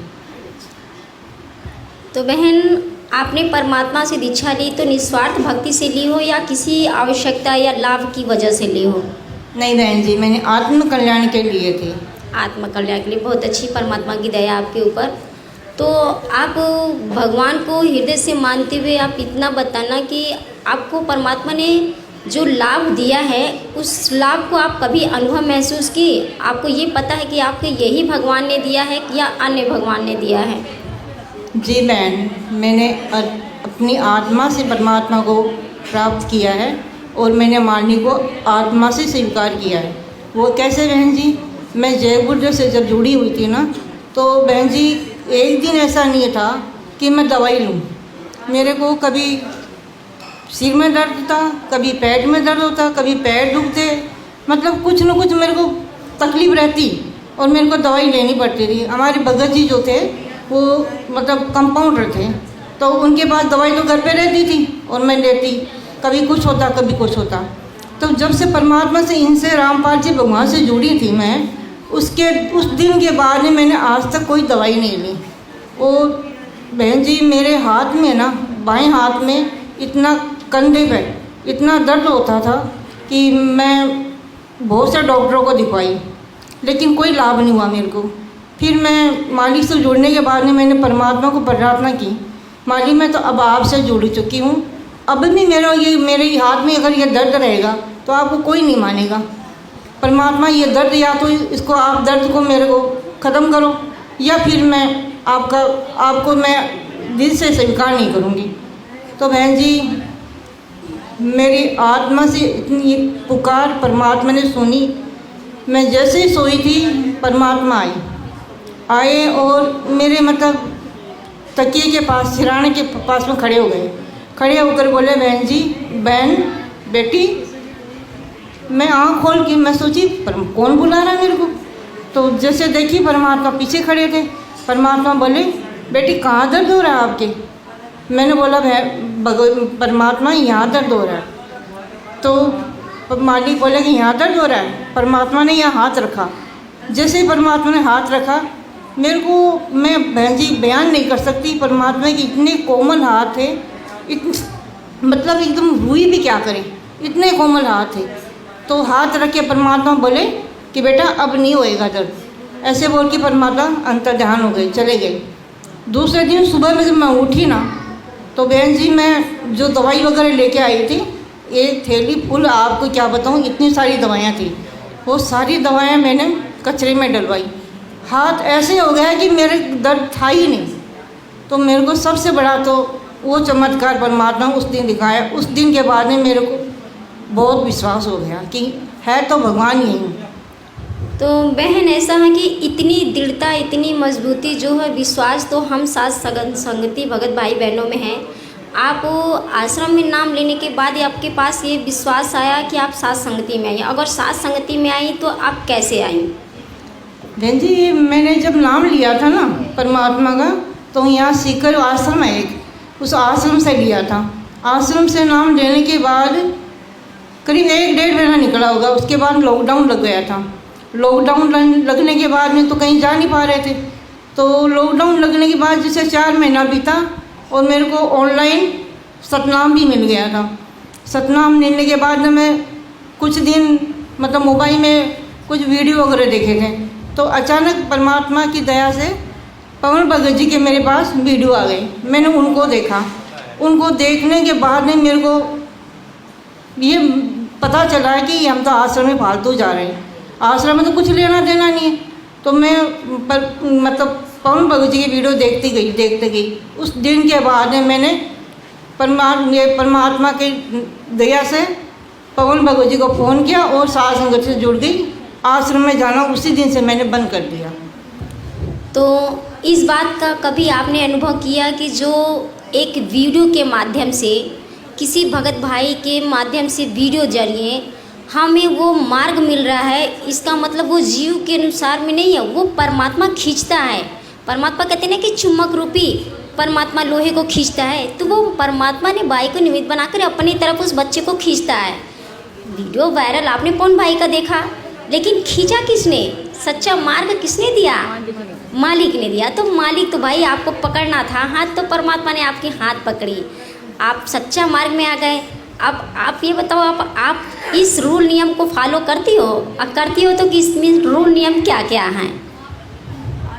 B: तो बहन आपने परमात्मा से दीक्षा ली तो निस्वार्थ भक्ति से ली हो या किसी आवश्यकता या लाभ की वजह से ली हो?
E: नहीं बहन जी, मैंने आत्म कल्याण के लिए थी।
B: आत्म कल्याण के लिए। बहुत अच्छी परमात्मा की दया आपके ऊपर। तो आप भगवान को हृदय से मानते हुए आप इतना बताना कि आपको परमात्मा ने जो लाभ दिया है उस लाभ को आप कभी अनुभव महसूस किए? आपको ये पता है कि आपको यही भगवान ने दिया है या अन्य भगवान ने दिया है?
E: जी बहन, मैंने अपनी आत्मा से परमात्मा को प्राप्त किया है और मैंने मालिक को आत्मा से स्वीकार किया है। वो कैसे बहन जी? मैं जय गुरुदेव से जब जुड़ी हुई थी ना, तो बहन जी एक दिन ऐसा नहीं था कि मैं दवाई लूँ। मेरे को कभी सिर में दर्द था, कभी पेट में दर्द होता, कभी पैर दुखते, मतलब कुछ न कुछ मेरे को तकलीफ़ रहती और मेरे को दवाई लेनी पड़ती थी। हमारे भगत जी जो थे वो मतलब कंपाउंडर थे, तो उनके पास दवाई तो घर पे रहती थी और मैं लेती, कभी कुछ होता कभी कुछ होता। तो जब से परमात्मा से इनसे रामपाल जी भगवान से जुड़ी थी मैं, उस दिन के बाद में मैंने आज तक कोई दवाई नहीं ली। और बहन जी मेरे हाथ में ना, बाएं हाथ में इतना, कंधे पे इतना दर्द होता था कि मैं बहुत से डॉक्टरों को दिखवाई लेकिन कोई लाभ नहीं हुआ मेरे को। फिर मैं मालिक से जुड़ने के बाद में मैंने परमात्मा को प्रार्थना की, मालिक मैं तो अब आपसे जुड़ चुकी हूँ, अब भी मेरे हाथ में अगर ये दर्द रहेगा तो आपको कोई नहीं मानेगा। परमात्मा ये दर्द या तो इसको आप दर्द को मेरे को ख़त्म करो या फिर मैं आपको मैं दिल से स्वीकार नहीं करूँगी। तो बहन जी मेरी आत्मा से इतनी पुकार परमात्मा ने सुनी। मैं जैसे ही सोई थी परमात्मा आए और मेरे मतलब तकिए के पास, सिराने के पास में खड़े हो गए। खड़े होकर बोले बहन जी, बहन बेटी। मैं आँख खोल के मैं सोची कौन बुला रहा है मेरे को। तो जैसे देखी परमात्मा पीछे खड़े थे। परमात्मा बोले बेटी कहाँ दर्द हो रहा है आपके? मैंने बोला परमात्मा यहाँ दर्द हो रहा है। तो मालिक बोले कि यहाँ दर्द हो रहा है। परमात्मा ने यहाँ हाथ रखा। जैसे ही परमात्मा ने हाथ रखा मेरे को, मैं बहन जी बयान नहीं कर सकती परमात्मा के इतने कोमल हाथ थे, मतलब एकदम रुई भी क्या करें, इतने कोमल हाथ थे। तो हाथ रख के परमात्मा बोले कि बेटा अब नहीं होएगा दर्द। ऐसे बोल के परमात्मा अंतर्ध्यान हो गए, चले गए। दूसरे दिन सुबह में जब मैं उठी ना, तो बहन जी मैं जो दवाई वगैरह लेके आई थी, एक थैली फुल, आपको क्या बताऊँ इतनी सारी दवाइयाँ थी, वो सारी दवाइयाँ मैंने कचरे में डलवाई। हाथ ऐसे हो गया कि मेरे दर्द था ही नहीं। तो मेरे को सबसे बड़ा तो वो चमत्कार परमात्मा उस दिन दिखाया। उस दिन के बाद में मेरे को बहुत विश्वास हो गया कि है तो भगवान ही।
B: तो बहन ऐसा है कि इतनी दृढ़ता, इतनी मजबूती जो है, विश्वास तो हम साथ संगति भगत भाई बहनों में है। आप आश्रम में नाम लेने के बाद आपके पास ये विश्वास आया कि आप साथ संगति में आई। अगर साथ संगति में आई तो आप कैसे आई?
E: बहन जी मैंने जब नाम लिया था ना परमात्मा का, तो यहाँ सीकर आश्रम है एक, उस आश्रम से लिया था। आश्रम से नाम लेने के बाद करीब 1-1.5 महीना निकला होगा। उसके बाद लॉकडाउन लग गया था। लॉकडाउन लगने के बाद में तो कहीं जा नहीं पा रहे थे। तो लॉकडाउन लगने के बाद जैसे 4 महीना बीता और मेरे को ऑनलाइन सतनाम भी मिल गया था। सतनाम मिलने के बाद मैं कुछ दिन मतलब मोबाइल में कुछ वीडियो वगैरह देखे थे। तो अचानक परमात्मा की दया से पवन भगत जी के मेरे पास वीडियो आ गई। मैंने उनको देखा। उनको देखने के बाद में मेरे को ये पता चला है कि हम तो आश्रम में फालतू जा रहे हैं, आश्रम में तो कुछ लेना देना नहीं है। तो मैं मतलब पवन भगत जी की वीडियो देखती गई। उस दिन के बाद में मैंने परमात्मा की दया से पवन भगत जी को फ़ोन किया और साथ संगत से जुड़ गई। आश्रम में जाना उसी दिन से मैंने बंद कर दिया।
B: तो इस बात का कभी आपने अनुभव किया कि जो एक वीडियो के माध्यम से, किसी भगत भाई के माध्यम से वीडियो जरिए हमें वो मार्ग मिल रहा है, इसका मतलब वो जीव के अनुसार में नहीं है, वो परमात्मा खींचता है। परमात्मा कहते हैं ना कि चुम्बक रूपी परमात्मा लोहे को खींचता है, तो वो परमात्मा ने बाई को निमित्त बनाकर अपनी तरफ उस बच्चे को खींचता है। वीडियो वायरल आपने पवन भाई का देखा, लेकिन खींचा किसने? सच्चा मार्ग किसने दिया? मालिक ने दिया। तो मालिक तो भाई आपको पकड़ना था हाथ, तो परमात्मा ने आपके हाथ पकड़ी, आप सच्चा मार्ग में आ गए। अब आप ये बताओ, आप इस रूल नियम को फॉलो करती हो? अब करती हो तो कि इसमें रूल नियम क्या क्या हैं?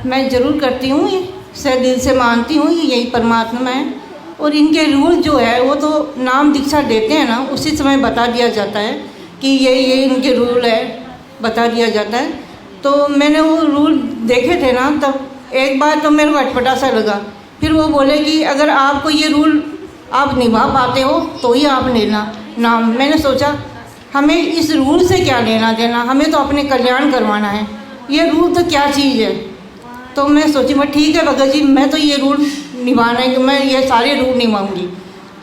E: मैं ज़रूर करती हूँ, ये दिल से मानती हूँ कि यही परमात्मा है। और इनके रूल जो है वो तो नाम दीक्षा देते हैं ना, उसी समय बता दिया जाता है कि ये इनके रूल है, बता दिया जाता है। तो मैंने वो रूल देखे थे ना, तब एक बार तो मेरे को अटपटा सा लगा। फिर वो बोले कि अगर आपको ये रूल आप निभा पाते हो तो ही आप लेना नाम। मैंने सोचा हमें इस रूल से क्या लेना देना, हमें तो अपने कल्याण करवाना है, ये रूल तो क्या चीज़ है। तो मैं सोची मैं ठीक है भगत जी, मैं तो ये रूल निभाना है कि मैं ये सारे रूल निभाऊंगी,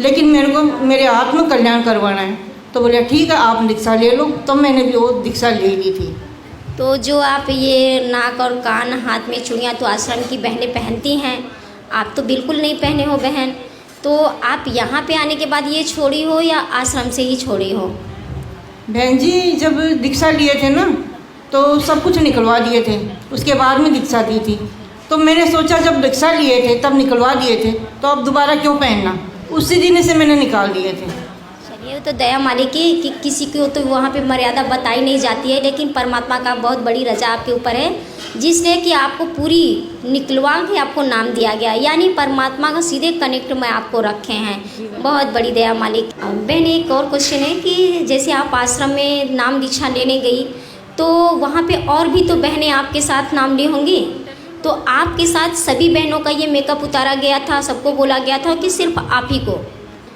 E: लेकिन मेरे को मेरे आत्म कल्याण करवाना है। तो बोले ठीक है आप दीक्षा ले लो। तो मैंने भी वो दीक्षा ले ली थी।
B: तो जो आप ये नाक और कान, हाथ में चूड़ियाँ तो आश्रम की बहनें पहनती हैं, आप तो बिल्कुल नहीं पहने हो बहन। तो आप यहाँ पे आने के बाद ये छोड़ी हो या आश्रम से ही छोड़ी हो?
E: बहन जी जब दीक्षा लिए थे ना तो सब कुछ निकलवा दिए थे, उसके बाद में दीक्षा दी थी। तो मैंने सोचा जब दीक्षा लिए थे तब निकलवा दिए थे तो अब दोबारा क्यों पहनना, उसी दिन से मैंने निकाल दिए थे।
B: चलिए, तो दया मालिक की कि किसी को तो वहाँ पे मर्यादा बताई नहीं जाती है, लेकिन परमात्मा का बहुत बड़ी रजा आपके ऊपर है, जिसने कि आपको पूरी निकलवा के आपको नाम दिया गया, यानी परमात्मा का सीधे कनेक्ट में आपको रखे हैं। बहुत बड़ी दया मालिक। बहन एक और क्वेश्चन है कि जैसे आप आश्रम में नाम दीक्षा लेने गई तो वहाँ पे और भी तो बहनें आपके साथ नाम ली होंगी, तो आपके साथ सभी बहनों का ये मेकअप उतारा गया था, सबको बोला गया था कि सिर्फ आप ही को?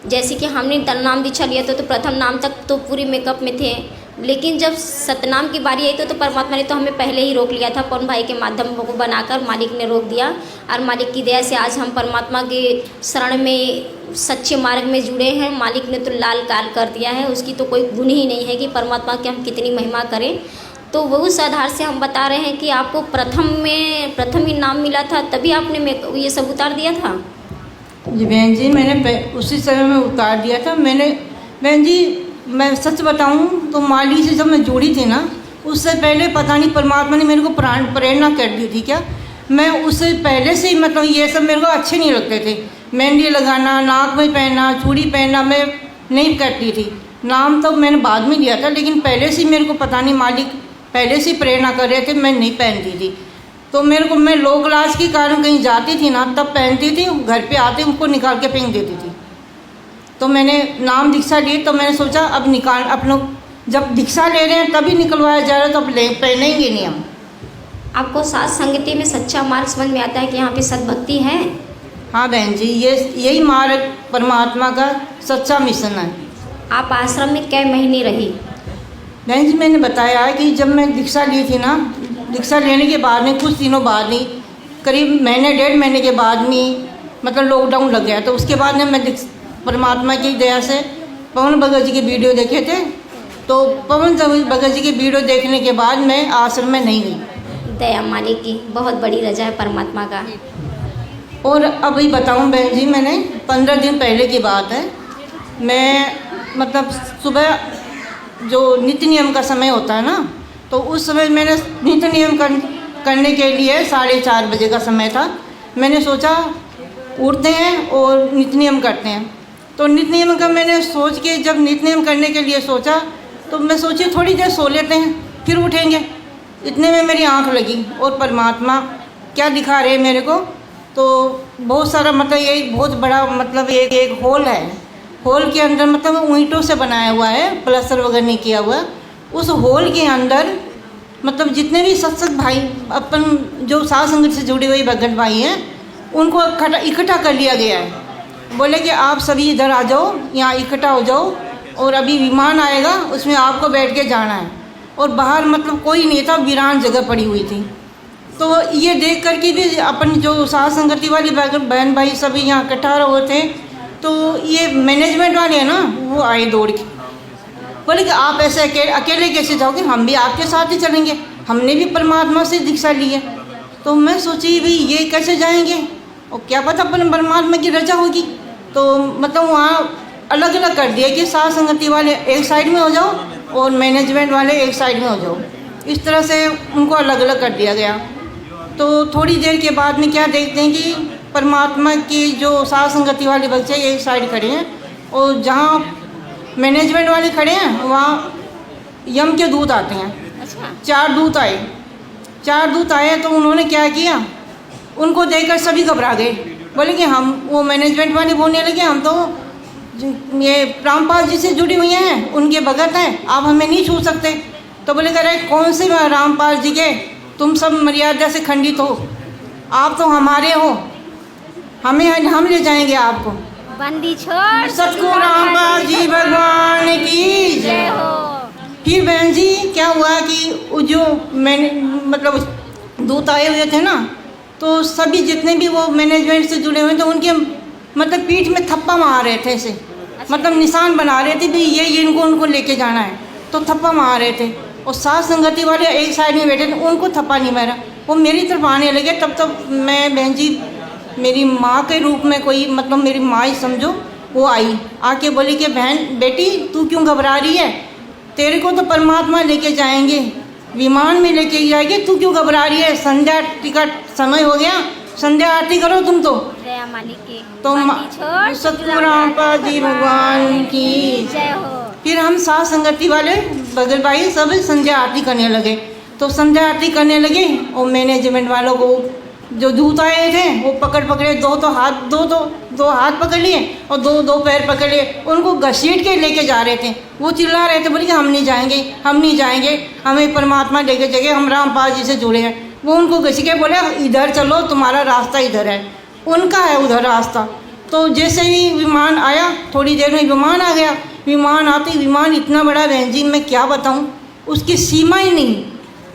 B: जैसे कि हमने नाम दीक्षा लिया था तो प्रथम नाम तक तो पूरी मेकअप में थे, लेकिन जब सतनाम की बारी आई तो परमात्मा ने तो हमें पहले ही रोक लिया था, पवन भाई के माध्यम को बनाकर मालिक ने रोक दिया। और मालिक की दया से आज हम परमात्मा के शरण में सच्चे मार्ग में जुड़े हैं। मालिक ने तो लाल काल कर दिया है, उसकी तो कोई गुण ही नहीं है कि परमात्मा की हम कितनी महिमा करें। तो वो उस आधार से हम बता रहे हैं कि आपको प्रथम ही नाम मिला था, तभी आपने ये सब उतार दिया था?
E: जी बहन जी, मैंने उसी समय में उतार दिया था। मैंने बहन जी मैं सच बताऊं तो माली से जब मैं जुड़ी थी ना, उससे पहले पता नहीं परमात्मा ने मेरे को प्रेरणा कर दी थी क्या, मैं उससे पहले से ही मतलब ये सब मेरे को अच्छे नहीं लगते थे। मेहंदी लगाना, नाक में पहनना, चूड़ी पहनना मैं नहीं करती थी। नाम तो मैंने बाद में लिया था, लेकिन पहले से मेरे को पता नहीं मालिक पहले से प्रेरणा कर रहे थे, मैं नहीं पहनती थी। तो मेरे को मैं लोक लाज के कारण कहीं जाती थी ना तब पहनती थी, घर पे आते उनको निकाल के फेंक देती थी। तो मैंने नाम दीक्षा ली तो मैंने सोचा अब निकाल, अपनों जब दीक्षा ले रहे हैं तभी निकलवाया जा रहा है तो अब पहनेंगे नहीं हम।
B: आपको सात संगति में सच्चा मार्ग समझ में आता है कि यहाँ पे सद्भक्ति है?
E: हाँ बहन जी, यही मार्ग परमात्मा का सच्चा मिशन है।
B: आप आश्रम में कै महीने रही?
E: बहन जी मैंने बताया है कि जब मैं दीक्षा ली थी ना, दीक्षा लेने के बाद में कुछ दिनों बाद में, करीब महीने 1.5 महीने के बाद में मतलब लॉकडाउन लग गया, तो उसके बाद में मैं परमात्मा की दया से पवन भगत जी के वीडियो देखे थे। तो पवन भगत जी के वीडियो देखने के बाद मैं आश्रम में नहीं गई।
B: दया मालिक की बहुत बड़ी रजा है परमात्मा का।
E: और अभी बताऊं बहन जी, मैंने 15 दिन पहले की बात है, मैं मतलब सुबह जो नित्य नियम का समय होता है ना, तो उस समय मैंने नित्य नियम करने के लिए 4:30 बजे का समय था। मैंने सोचा उठते हैं और नित्य नियम करते हैं। तो नित्य नियम का मैंने सोच के जब नित्य नियम करने के लिए सोचा तो मैं सोची थोड़ी देर सो लेते हैं फिर उठेंगे। इतने में मेरी आंख लगी और परमात्मा क्या दिखा रहे मेरे को तो बहुत सारा मतलब ये बहुत बड़ा मतलब एक हॉल है। हॉल के अंदर मतलब ईंटों से बनाया हुआ है, प्लास्टर वगैरह नहीं किया हुआ। उस हॉल के अंदर मतलब जितने भी सत्संग भाई अपन जो साध संगत से जुड़े हुए भगत भाई हैं उनको इकट्ठा कर लिया गया है। बोले कि आप सभी इधर आ जाओ, यहाँ इकट्ठा हो जाओ और अभी विमान आएगा उसमें आपको बैठ के जाना है। और बाहर मतलब कोई नहीं था, वीरान जगह पड़ी हुई थी। तो ये देख कर के भी अपन जो साध संगति वाले बहन भाई सभी यहाँ इकट्ठा हुए थे। तो ये मैनेजमेंट वाले हैं ना, वो आए दौड़ के, बोले कि आप ऐसे अकेले कैसे जाओगे, हम भी आपके साथ ही चलेंगे, हमने भी परमात्मा से दीक्षा ली है। तो मैं सोची भाई ये कैसे जाएंगे, और क्या पता अपन परमात्मा की रजा होगी। तो मतलब वहाँ अलग अलग कर दिया कि साध संगति वाले एक साइड में हो जाओ और मैनेजमेंट वाले एक साइड में हो जाओ। इस तरह से उनको अलग अलग कर दिया गया। तो थोड़ी देर के बाद में क्या देखते हैं कि परमात्मा की जो साध संगति वाले बच्चे एक साइड खड़े हैं और जहाँ मैनेजमेंट वाले खड़े हैं वहाँ यम के दूत आते हैं।
B: अच्छा।
E: 4 दूत आए तो उन्होंने क्या किया, उनको देखकर सभी घबरा गए। बोले कि हम, वो मैनेजमेंट वाले बोलने लगे हम तो ये रामपाल जी से जुड़ी हुई हैं, उनके भगत हैं, आप हमें नहीं छू सकते। तो बोले कह रहे कौन से रामपाल जी के, तुम सब मर्यादा से खंडित हो, आप तो हमारे हो, हम ले जाएंगे आपको।
B: बंदी छोड़
E: सतगुरु रामपाल जी भगवान की जय
B: हो।
E: फिर बहन जी क्या हुआ कि जो मैंने मतलब दूत आए हुए थे ना, तो सभी जितने भी वो मैनेजमेंट से जुड़े हुए थे उनके मतलब पीठ में थप्पा मार रहे थे ऐसे, मतलब निशान बना रहे थे भी ये इनको उनको लेके जाना है, तो थप्पा मार रहे थे। और साध संगति वाले एक साइड में बैठे थे, उनको थप्पा नहीं मारा, वो मेरी तरफ आने लगे। तब तक मैं बहन जी मेरी माँ के रूप में कोई मतलब मेरी माँ ही समझो, वो आई आके बोली कि बहन बेटी तू क्यों घबरा रही है, तेरे को तो परमात्मा लेके जाएंगे, विमान में लेके जाएंगे, तू क्यों घबरा रही है, संध्या का समय हो गया, संध्या आरती करो तुम तो।
B: दया मालिक की
E: तो सतगुरु रामपाल जी भगवान की
B: जय हो।
E: फिर हम साध संगति वाले बगल भाई सब संध्या आरती करने लगे। तो संध्या आरती करने लगे और मैनेजमेंट वालों को जो दूत आए थे वो पकड़े, दो हाथ पकड़ लिए और दो पैर पकड़ लिए, उनको घसीट के लेके जा रहे थे। वो चिल्ला रहे थे, बोले कि हम नहीं जाएंगे, हमें परमात्मा लेके जाएंगे, हम रामपाल जी से जुड़े हैं। वो उनको घसीट के बोले इधर चलो, तुम्हारा रास्ता इधर है, उनका है उधर रास्ता। तो जैसे ही विमान आया, थोड़ी देर में विमान आ गया। विमान आते, विमान इतना बड़ा बहन जी मैं क्या बताऊँ, उसकी सीमा ही नहीं,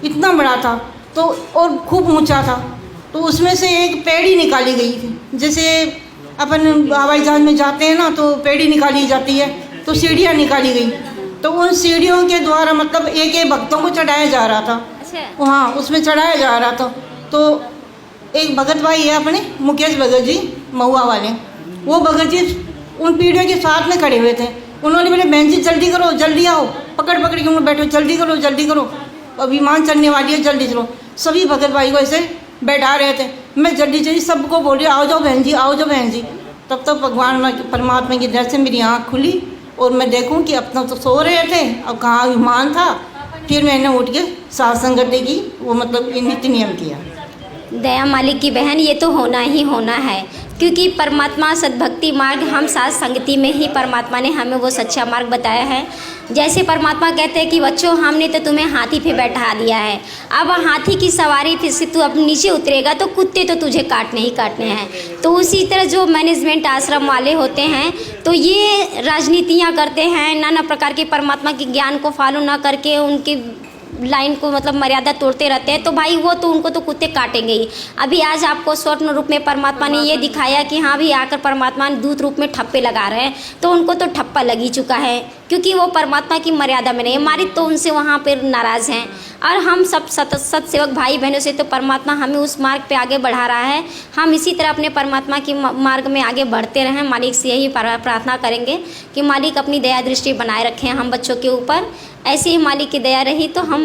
E: इतना बड़ा था तो, और खूब ऊंचा था। तो उसमें से एक पेड़ी निकाली गई थी, जैसे अपन हवाई जहाज में जाते हैं ना तो पेड़ी निकाली जाती है, तो सीढ़ियाँ निकाली गई। तो उन सीढ़ियों के द्वारा मतलब एक भक्तों को चढ़ाया जा रहा था।
B: अच्छा।
E: हाँ, उसमें चढ़ाया जा रहा था। तो एक भगत भाई है अपने मुकेश भगत जी महुआ वाले, वो भगत जी उन पीढ़ियों के साथ में खड़े हुए थे। उन्होंने बोले बहन जी जल्दी करो, जल्दी आओ, पकड़ के उन्होंने बैठो, जल्दी करो, अब विमान चलने वाली है, जल्दी चलो। सभी भगत भाई को ऐसे बैठा रहे थे। मैं जल्दी सबको बोल रही आओ जाओ बहन जी। तब तक भगवान परमात्मा की दया से मेरी आँख खुली और मैं देखूं कि अपना तो सो रहे थे, अब कहाँ विमान था। फिर मैंने उठ के साध संगति की वो मतलब नीति नियम किया।
B: दया मालिक की बहन, ये तो होना ही होना है, क्योंकि परमात्मा सद्भक्ति मार्ग हम साथ संगति में ही परमात्मा ने हमें वो सच्चा मार्ग बताया है। जैसे परमात्मा कहते हैं कि बच्चों हमने तो तुम्हें हाथी पे बैठा दिया है, अब हाथी की सवारी पे से तू अब नीचे उतरेगा तो कुत्ते तो तुझे काटने ही काटने हैं। तो उसी तरह जो मैनेजमेंट आश्रम वाले होते हैं तो ये राजनीतियाँ करते हैं, नाना प्रकार के परमात्मा के ज्ञान को फॉलो ना करके उनकी लाइन को मतलब मर्यादा तोड़ते रहते हैं, तो भाई वो तो उनको तो कुत्ते काटेंगे ही। अभी आज आपको स्वप्न रूप में परमात्मा ने ये दिखाया कि हाँ भी आकर परमात्मा दूत रूप में ठप्पे लगा रहे हैं, तो उनको तो ठप्पा लग ही चुका है, क्योंकि वो परमात्मा की मर्यादा में नहीं, हमारी तो उनसे वहाँ पर नाराज़ हैं। और हम सब सत सेवक भाई बहनों से तो परमात्मा हमें उस मार्ग पे आगे बढ़ा रहा है। हम इसी तरह अपने परमात्मा की मार्ग में आगे बढ़ते रहें। मालिक से यही प्रार्थना करेंगे कि मालिक अपनी दया दृष्टि बनाए रखें हम बच्चों के ऊपर। ऐसे ही मालिक की दया रही तो हम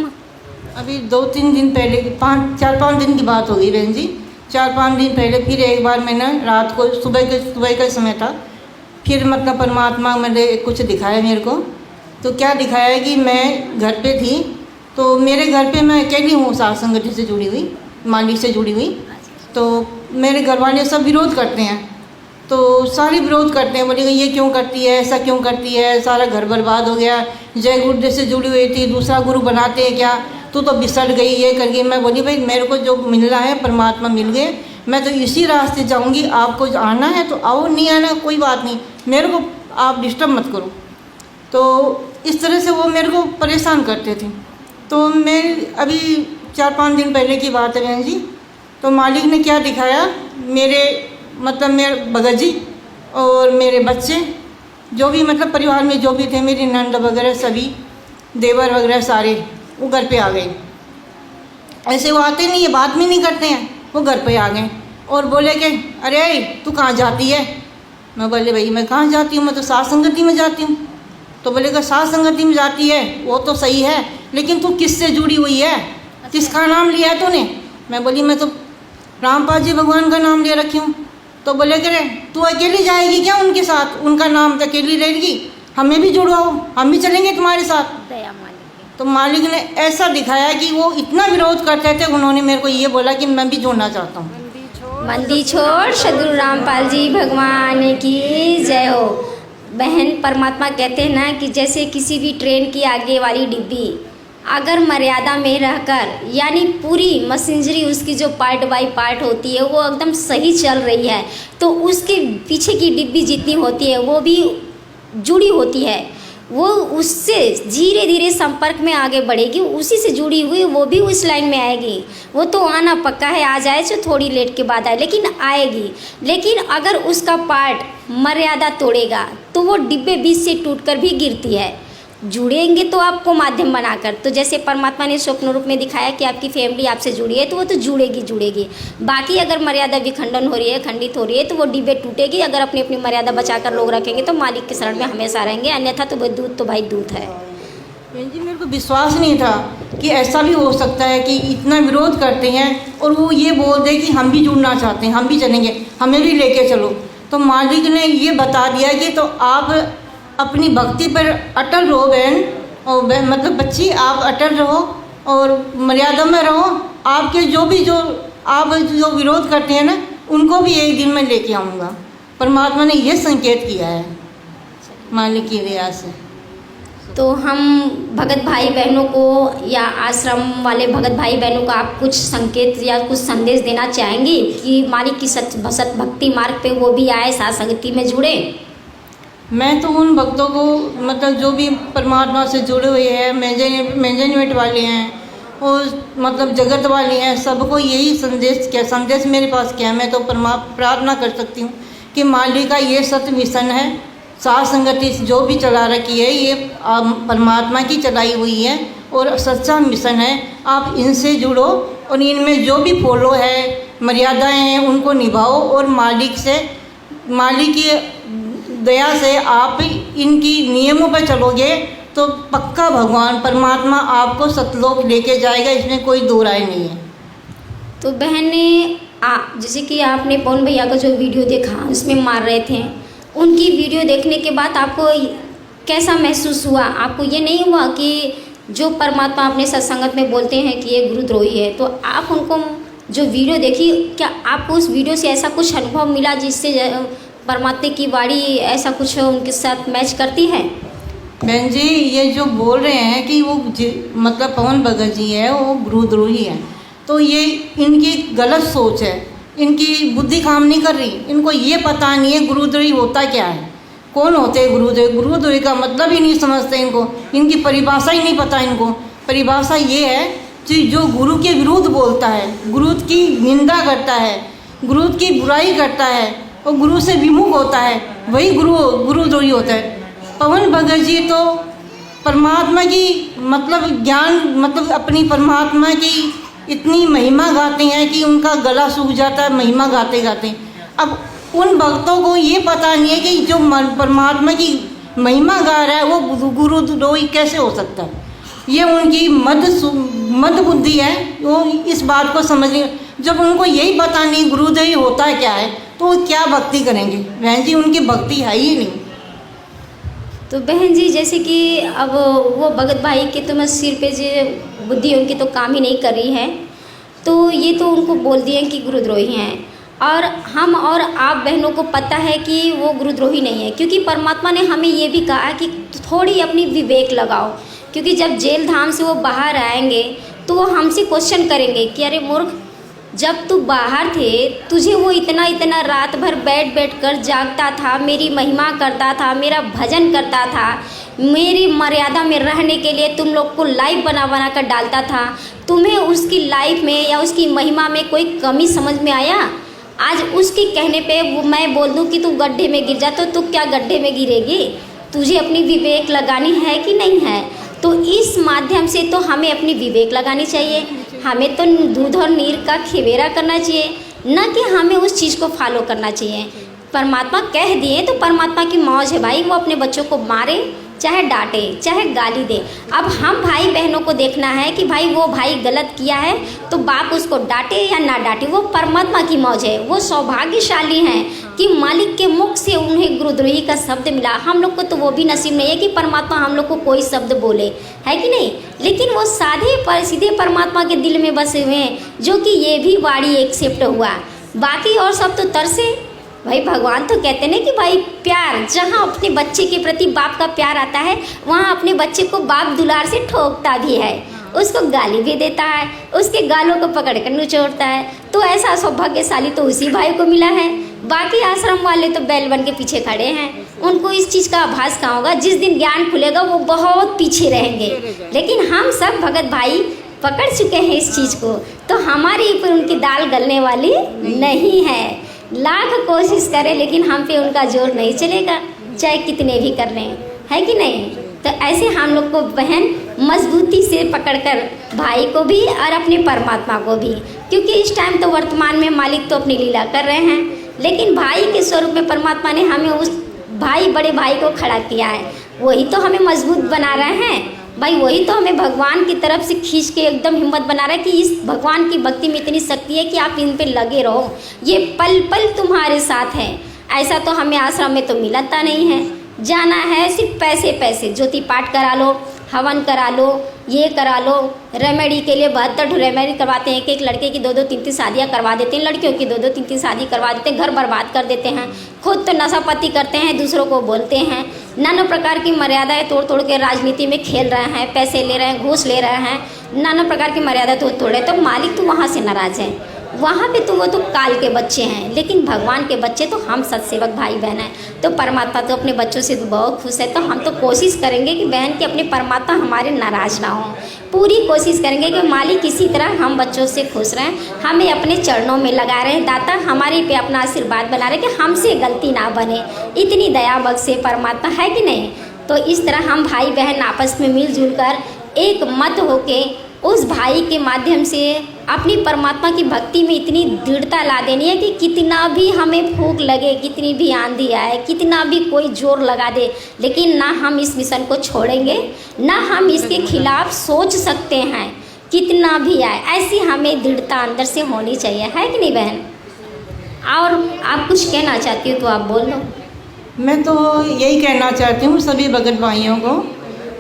E: अभी 2-3 दिन पहले 4-5 दिन की बात होगी बहन जी। 4-5 दिन पहले फिर एक बार मैंने रात को सुबह का समय था, फिर मतलब परमात्मा मैंने कुछ दिखाया मेरे को। तो क्या दिखाया कि मैं घर पे थी, तो मेरे घर पे मैं अकेली हूँ साध संगति से जुड़ी हुई, मालिक से जुड़ी हुई। तो मेरे घर वाले सब विरोध करते हैं, तो सारे विरोध करते हैं, बोले ये क्यों करती है, ऐसा क्यों करती है, सारा घर बर्बाद हो गया, जय गुरुदेव से जुड़ी हुई थी, दूसरा गुरु बनाते हैं क्या, तू तो बिसर गई, ये कर गई। मैं बोली भाई मेरे को जो मिलना है परमात्मा मिल गए, मैं तो इसी रास्ते जाऊंगी, आपको आना है तो आओ, नहीं आना कोई बात नहीं, मेरे को आप डिस्टर्ब मत करो। तो इस तरह से वो मेरे को परेशान करते थे। तो मैं अभी 4-5 दिन पहले की बात है बहन जी, तो मालिक ने क्या दिखाया, मेरे भगत जी और मेरे बच्चे जो भी मतलब परिवार में जो भी थे, मेरी नंद वगैरह सभी देवर वगैरह सारे वो घर पे आ गए। ऐसे वो आते नहीं है, बात भी नहीं करते हैं, वो घर पे आ गए और बोले कि अरे तू कहाँ जाती है। मैं बोले भाई मैं कहाँ जाती हूँ, मैं तो साथ संगति में जाती हूँ। तो बोले कि साथ संगति में जाती है वो तो सही है, लेकिन तू किससे जुड़ी हुई है, किसका नाम लिया है तूने। मैं बोली मैं तो रामपाल जी भगवान का नाम ले रखी हूँ। तो बोले कि तू अकेली जाएगी क्या उनके साथ, उनका नाम तो अकेली रहेगी, हमें भी जुड़वाओ, हम भी चलेंगे तुम्हारे साथ। तो मालिक ने ऐसा दिखाया कि वो इतना विरोध करते थे, उन्होंने मेरे को ये बोला कि मैं भी जुड़ना चाहता हूँ।
B: मंदी छोड़ सदगुरु रामपाल जी भगवान की जय हो। बहन, परमात्मा कहते हैं ना कि जैसे किसी भी ट्रेन की आगे वाली डिब्बी अगर मर्यादा में रहकर, यानी पूरी मशीनरी उसकी जो पार्ट बाय पार्ट होती है वो एकदम सही चल रही है, तो उसके पीछे की डिब्बी जितनी होती है वो भी जुड़ी होती है, वो उससे धीरे धीरे संपर्क में आगे बढ़ेगी, उसी से जुड़ी हुई वो भी उस लाइन में आएगी। वो तो आना पक्का है, आ जाए तो थोड़ी लेट के बाद आए, लेकिन आएगी। लेकिन अगर उसका पार्ट मर्यादा तोड़ेगा तो वो डिब्बे बीच से टूटकर भी गिरती है। जुड़ेंगे तो आपको माध्यम बनाकर, तो जैसे परमात्मा ने स्वप्न रूप में दिखाया कि आपकी फैमिली आपसे जुड़ी है तो वो तो जुड़ेगी। बाकी अगर मर्यादा विखंडन हो रही है, खंडित हो रही है, तो वो डिब्बे टूटेगी। अगर अपनी अपनी मर्यादा बचाकर लोग रखेंगे तो मालिक के शरण में हमेशा रहेंगे, अन्यथा तो वो दूध तो भाई दूध है।
E: बहन जी, मेरे को विश्वास नहीं था कि ऐसा भी हो सकता है कि इतना विरोध करते हैं और वो ये बोल दे कि हम भी जुड़ना चाहते हैं, हम भी चलेंगे, हमें भी लेके चलो। तो मालिक ने ये बता दिया कि तो आप अपनी भक्ति पर अटल रहो बहन, और बच्ची आप अटल रहो और मर्यादा में रहो। आपके जो आप जो विरोध करते हैं ना, उनको भी एक दिन में लेके आऊँगा। परमात्मा ने ये संकेत किया है मालिक की दया से।
B: तो हम भगत भाई बहनों को या आश्रम वाले भगत भाई बहनों को आप कुछ संकेत या कुछ संदेश देना चाहेंगे कि मालिक की सत भक्ति मार्ग पे वो भी आए, साथ संगति में जुड़े।
E: मैं तो उन भक्तों को जो भी परमात्मा से जुड़े हुए हैं, मैनेजमेंट वाले हैं और जगत वाले हैं, सबको यही संदेश मेरे पास क्या है। मैं तो प्रार्थना कर सकती हूँ कि मालिक का ये सत्य मिशन है, साथ संगति जो भी चला रखी है ये परमात्मा की चलाई हुई है और सच्चा मिशन है। आप इनसे जुड़ो और इनमें जो भी फॉलो है, मर्यादाएं हैं, उनको निभाओ और मालिक की दया से आप इनकी नियमों पर चलोगे तो पक्का भगवान परमात्मा आपको सतलोक लेके जाएगा, इसमें कोई दो राय नहीं है।
B: तो बहन ने जैसे कि आपने पवन भैया का जो वीडियो देखा उसमें मार रहे थे, उनकी वीडियो देखने के बाद आपको कैसा महसूस हुआ? आपको ये नहीं हुआ कि जो परमात्मा अपने सत्संगत में बोलते हैं कि ये गुरुद्रोही है, तो आप उनको जो वीडियो देखी, क्या आपको उस वीडियो से ऐसा कुछ अनुभव मिला जिससे परमात्मा की वाणी ऐसा कुछ उनके साथ मैच करती है?
E: बहन जी, ये जो बोल रहे हैं कि वो पवन भगत जी है वो गुरुद्रोही है, तो ये इनकी गलत सोच है, इनकी बुद्धि काम नहीं कर रही। इनको ये पता नहीं है गुरुद्रोही होता क्या है, कौन होते हैं गुरुद्रोही। गुरुद्रोही का मतलब ही नहीं समझते इनको, इनकी परिभाषा ही नहीं पता इनको। परिभाषा ये है कि जो गुरु के विरुद्ध बोलता है, गुरु की निंदा करता है, गुरु की बुराई करता है और गुरु से विमुख होता है, वही गुरुद्रोही होता है। पवन भगत जी तो परमात्मा की ज्ञान अपनी परमात्मा की इतनी महिमा गाते हैं कि उनका गला सूख जाता है महिमा गाते गाते। अब उन भक्तों को ये पता नहीं है कि जो परमात्मा की महिमा गा रहा है वो गुरुद्रोही कैसे हो सकता है। ये उनकी मद बुद्धि है, वो इस बात को समझ नहीं। जब उनको यही पता नहीं गुरुद्रोही होता क्या है तो वो क्या भक्ति करेंगे? बहन जी, उनकी भक्ति है ही नहीं।
B: तो बहन जी, जैसे कि अब वो भगत भाई के तो मैं सिर पे जो बुद्धि उनकी तो काम ही नहीं कर रही है, तो ये तो उनको बोल दिए कि गुरुद्रोही हैं। और हम और आप बहनों को पता है कि वो गुरुद्रोही नहीं है, क्योंकि परमात्मा ने हमें ये भी कहा कि थोड़ी अपनी विवेक लगाओ, क्योंकि जब जेल धाम से वो बाहर आएंगे तो वो हमसे क्वेश्चन करेंगे कि अरे मूर्ख, जब तू बाहर थे तुझे वो इतना रात भर बैठ कर जागता था, मेरी महिमा करता था, मेरा भजन करता था, मेरी मर्यादा में रहने के लिए तुम लोग को लाइफ बना कर डालता था। तुम्हें उसकी लाइफ में या उसकी महिमा में कोई कमी समझ में आया? आज उसके कहने पे वो मैं बोल दूं कि तू गड्ढे में गिर जा, तो तू क्या गड्ढे में गिरेगी? तुझे अपनी विवेक लगानी है कि नहीं है? तो इस माध्यम से तो हमें अपनी विवेक लगानी चाहिए। हमें तो दूध और नीर का खिवेरा करना चाहिए, न कि हमें उस चीज़ को फॉलो करना चाहिए। परमात्मा कह दिए तो परमात्मा की मौज है भाई, वो अपने बच्चों को मारे, चाहे डांटे, चाहे गाली दे। अब हम भाई बहनों को देखना है कि भाई वो भाई गलत किया है तो बाप उसको डांटे या ना डांटे, वो परमात्मा की मौज है। वो सौभाग्यशाली हैं कि मालिक के मुख से उन्हें गुरुद्रोही का शब्द मिला। हम लोग को तो वो भी नसीब नहीं है कि परमात्मा हम लोग को कोई शब्द बोले, है कि नहीं? लेकिन वो सीधे परमात्मा के दिल में बसे हुए हैं, जो कि ये भी वाणी एक्सेप्ट हुआ। बाकी और सब तो तरसे भाई। भगवान तो कहते हैं कि भाई प्यार, जहाँ अपने बच्चे के प्रति बाप का प्यार आता है वहाँ अपने बच्चे को बाप दुलार से ठोकता भी है, उसको गाली भी देता है, उसके गालों को पकड़ कर निचोड़ता है। तो ऐसा सौभाग्यशाली तो उसी भाई को मिला है। बाकी आश्रम वाले तो बैल बन के पीछे खड़े हैं, उनको इस चीज़ का आभास कहाँ होगा? जिस दिन ज्ञान खुलेगा वो बहुत पीछे रहेंगे। लेकिन हम सब भगत भाई पकड़ चुके हैं इस चीज़ को, तो हमारे ऊपर उनकी दाल गलने वाली नहीं है। लाख कोशिश करें लेकिन हम पे उनका जोर नहीं चलेगा, चाहे कितने भी कर लें, है कि नहीं? तो ऐसे हम लोग को बहन मजबूती से पकड़कर भाई को भी और अपने परमात्मा को भी, क्योंकि इस टाइम तो वर्तमान में मालिक तो अपनी लीला कर रहे हैं, लेकिन भाई के स्वरूप में परमात्मा ने हमें उस भाई बड़े भाई को खड़ा किया है। वही तो हमें मजबूत बना रहे हैं भाई, वही तो हमें भगवान की तरफ से खींच के एकदम हिम्मत बना रहा है कि इस भगवान की भक्ति में इतनी शक्ति है कि आप इन पे लगे रहो, ये पल पल तुम्हारे साथ है। ऐसा तो हमें आश्रम में तो मिलता नहीं है। जाना है सिर्फ पैसे, ज्योति पाठ करा लो, हवन करा लो, ये करा लो, रेमेडी के लिए 72 रेमेडी करवाते हैं। एक लड़के की 2-2 3-3 शादियाँ करवा देते हैं, लड़कियों की 2-2 3-3 शादी करवा देते हैं, घर बर्बाद कर देते हैं। खुद तो नशापत्ती करते हैं, दूसरों को बोलते हैं, नाना प्रकार की मर्यादाएं तोड़ के राजनीति में खेल रहे हैं, पैसे ले रहे हैं, घूस ले रहे हैं, नाना प्रकार की मर्यादा तोड़े। तो मालिक तो वहाँ से नाराज़ है, वहाँ पे तो वो तो काल के बच्चे हैं, लेकिन भगवान के बच्चे तो हम सत्सेवक भाई बहन हैं। तो परमात्मा तो अपने बच्चों से बहुत खुश है। तो हम तो कोशिश करेंगे कि बहन के अपने परमात्मा हमारे नाराज़ ना हो, पूरी कोशिश करेंगे कि मालिक किसी तरह हम बच्चों से खुश रहें, हमें अपने चरणों में लगा रहे, दाता हमारे पे अपना आशीर्वाद बना रहे कि हमसे गलती ना बने, इतनी दया बख्शे परमात्मा, है कि नहीं? तो इस तरह हम भाई बहन आपस में मिलजुल कर एक मत होके उस भाई के माध्यम से अपनी परमात्मा की भक्ति में इतनी दृढ़ता ला देनी है कि कितना भी हमें भूख लगे, कितनी भी आंधी आए, कितना भी कोई जोर लगा दे, लेकिन ना हम इस मिशन को छोड़ेंगे, ना हम इसके खिलाफ सोच सकते हैं, कितना भी आए। ऐसी हमें दृढ़ता अंदर से होनी चाहिए, है कि नहीं बहन? और आप कुछ कहना चाहती हो तो आप बोल दो।
E: मैं तो यही कहना चाहती हूँ सभी भगत भाइयों को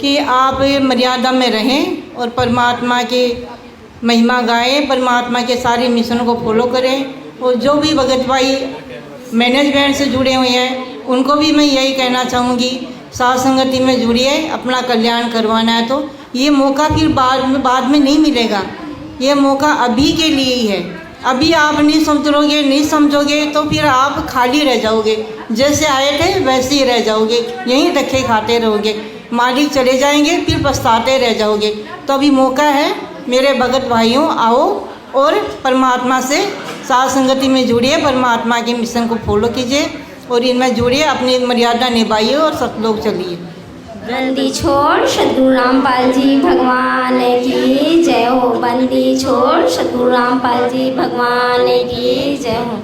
E: कि आप मर्यादा में रहें और परमात्मा की महिमा गाएं, परमात्मा के सारे मिशन को फॉलो करें। और जो भी भगत भाई मैनेजमेंट से जुड़े हुए हैं उनको भी मैं यही कहना चाहूँगी, साथ संगति में जुड़िए, अपना कल्याण करवाना है तो ये मौका फिर बाद में नहीं मिलेगा, ये मौका अभी के लिए ही है। अभी आप नहीं समझोगे तो फिर आप खाली रह जाओगे, जैसे आए थे वैसे ही रह जाओगे, यहीं धक्के खाते रहोगे, मालिक चले जाएंगे फिर पछताते रह जाओगे। तो अभी मौका है मेरे भगत भाइयों, आओ और परमात्मा से साथ संगति में जुड़िए, परमात्मा के मिशन को फॉलो कीजिए और इनमें जुड़िए, अपनी मर्यादा निभाइए और सतलोक चलिए।
B: बंदी छोड़ सद्गुरु रामपाल जी भगवान की जय हो। बंदी छोड़ सद्गुरु रामपाल जी भगवान की जय हो।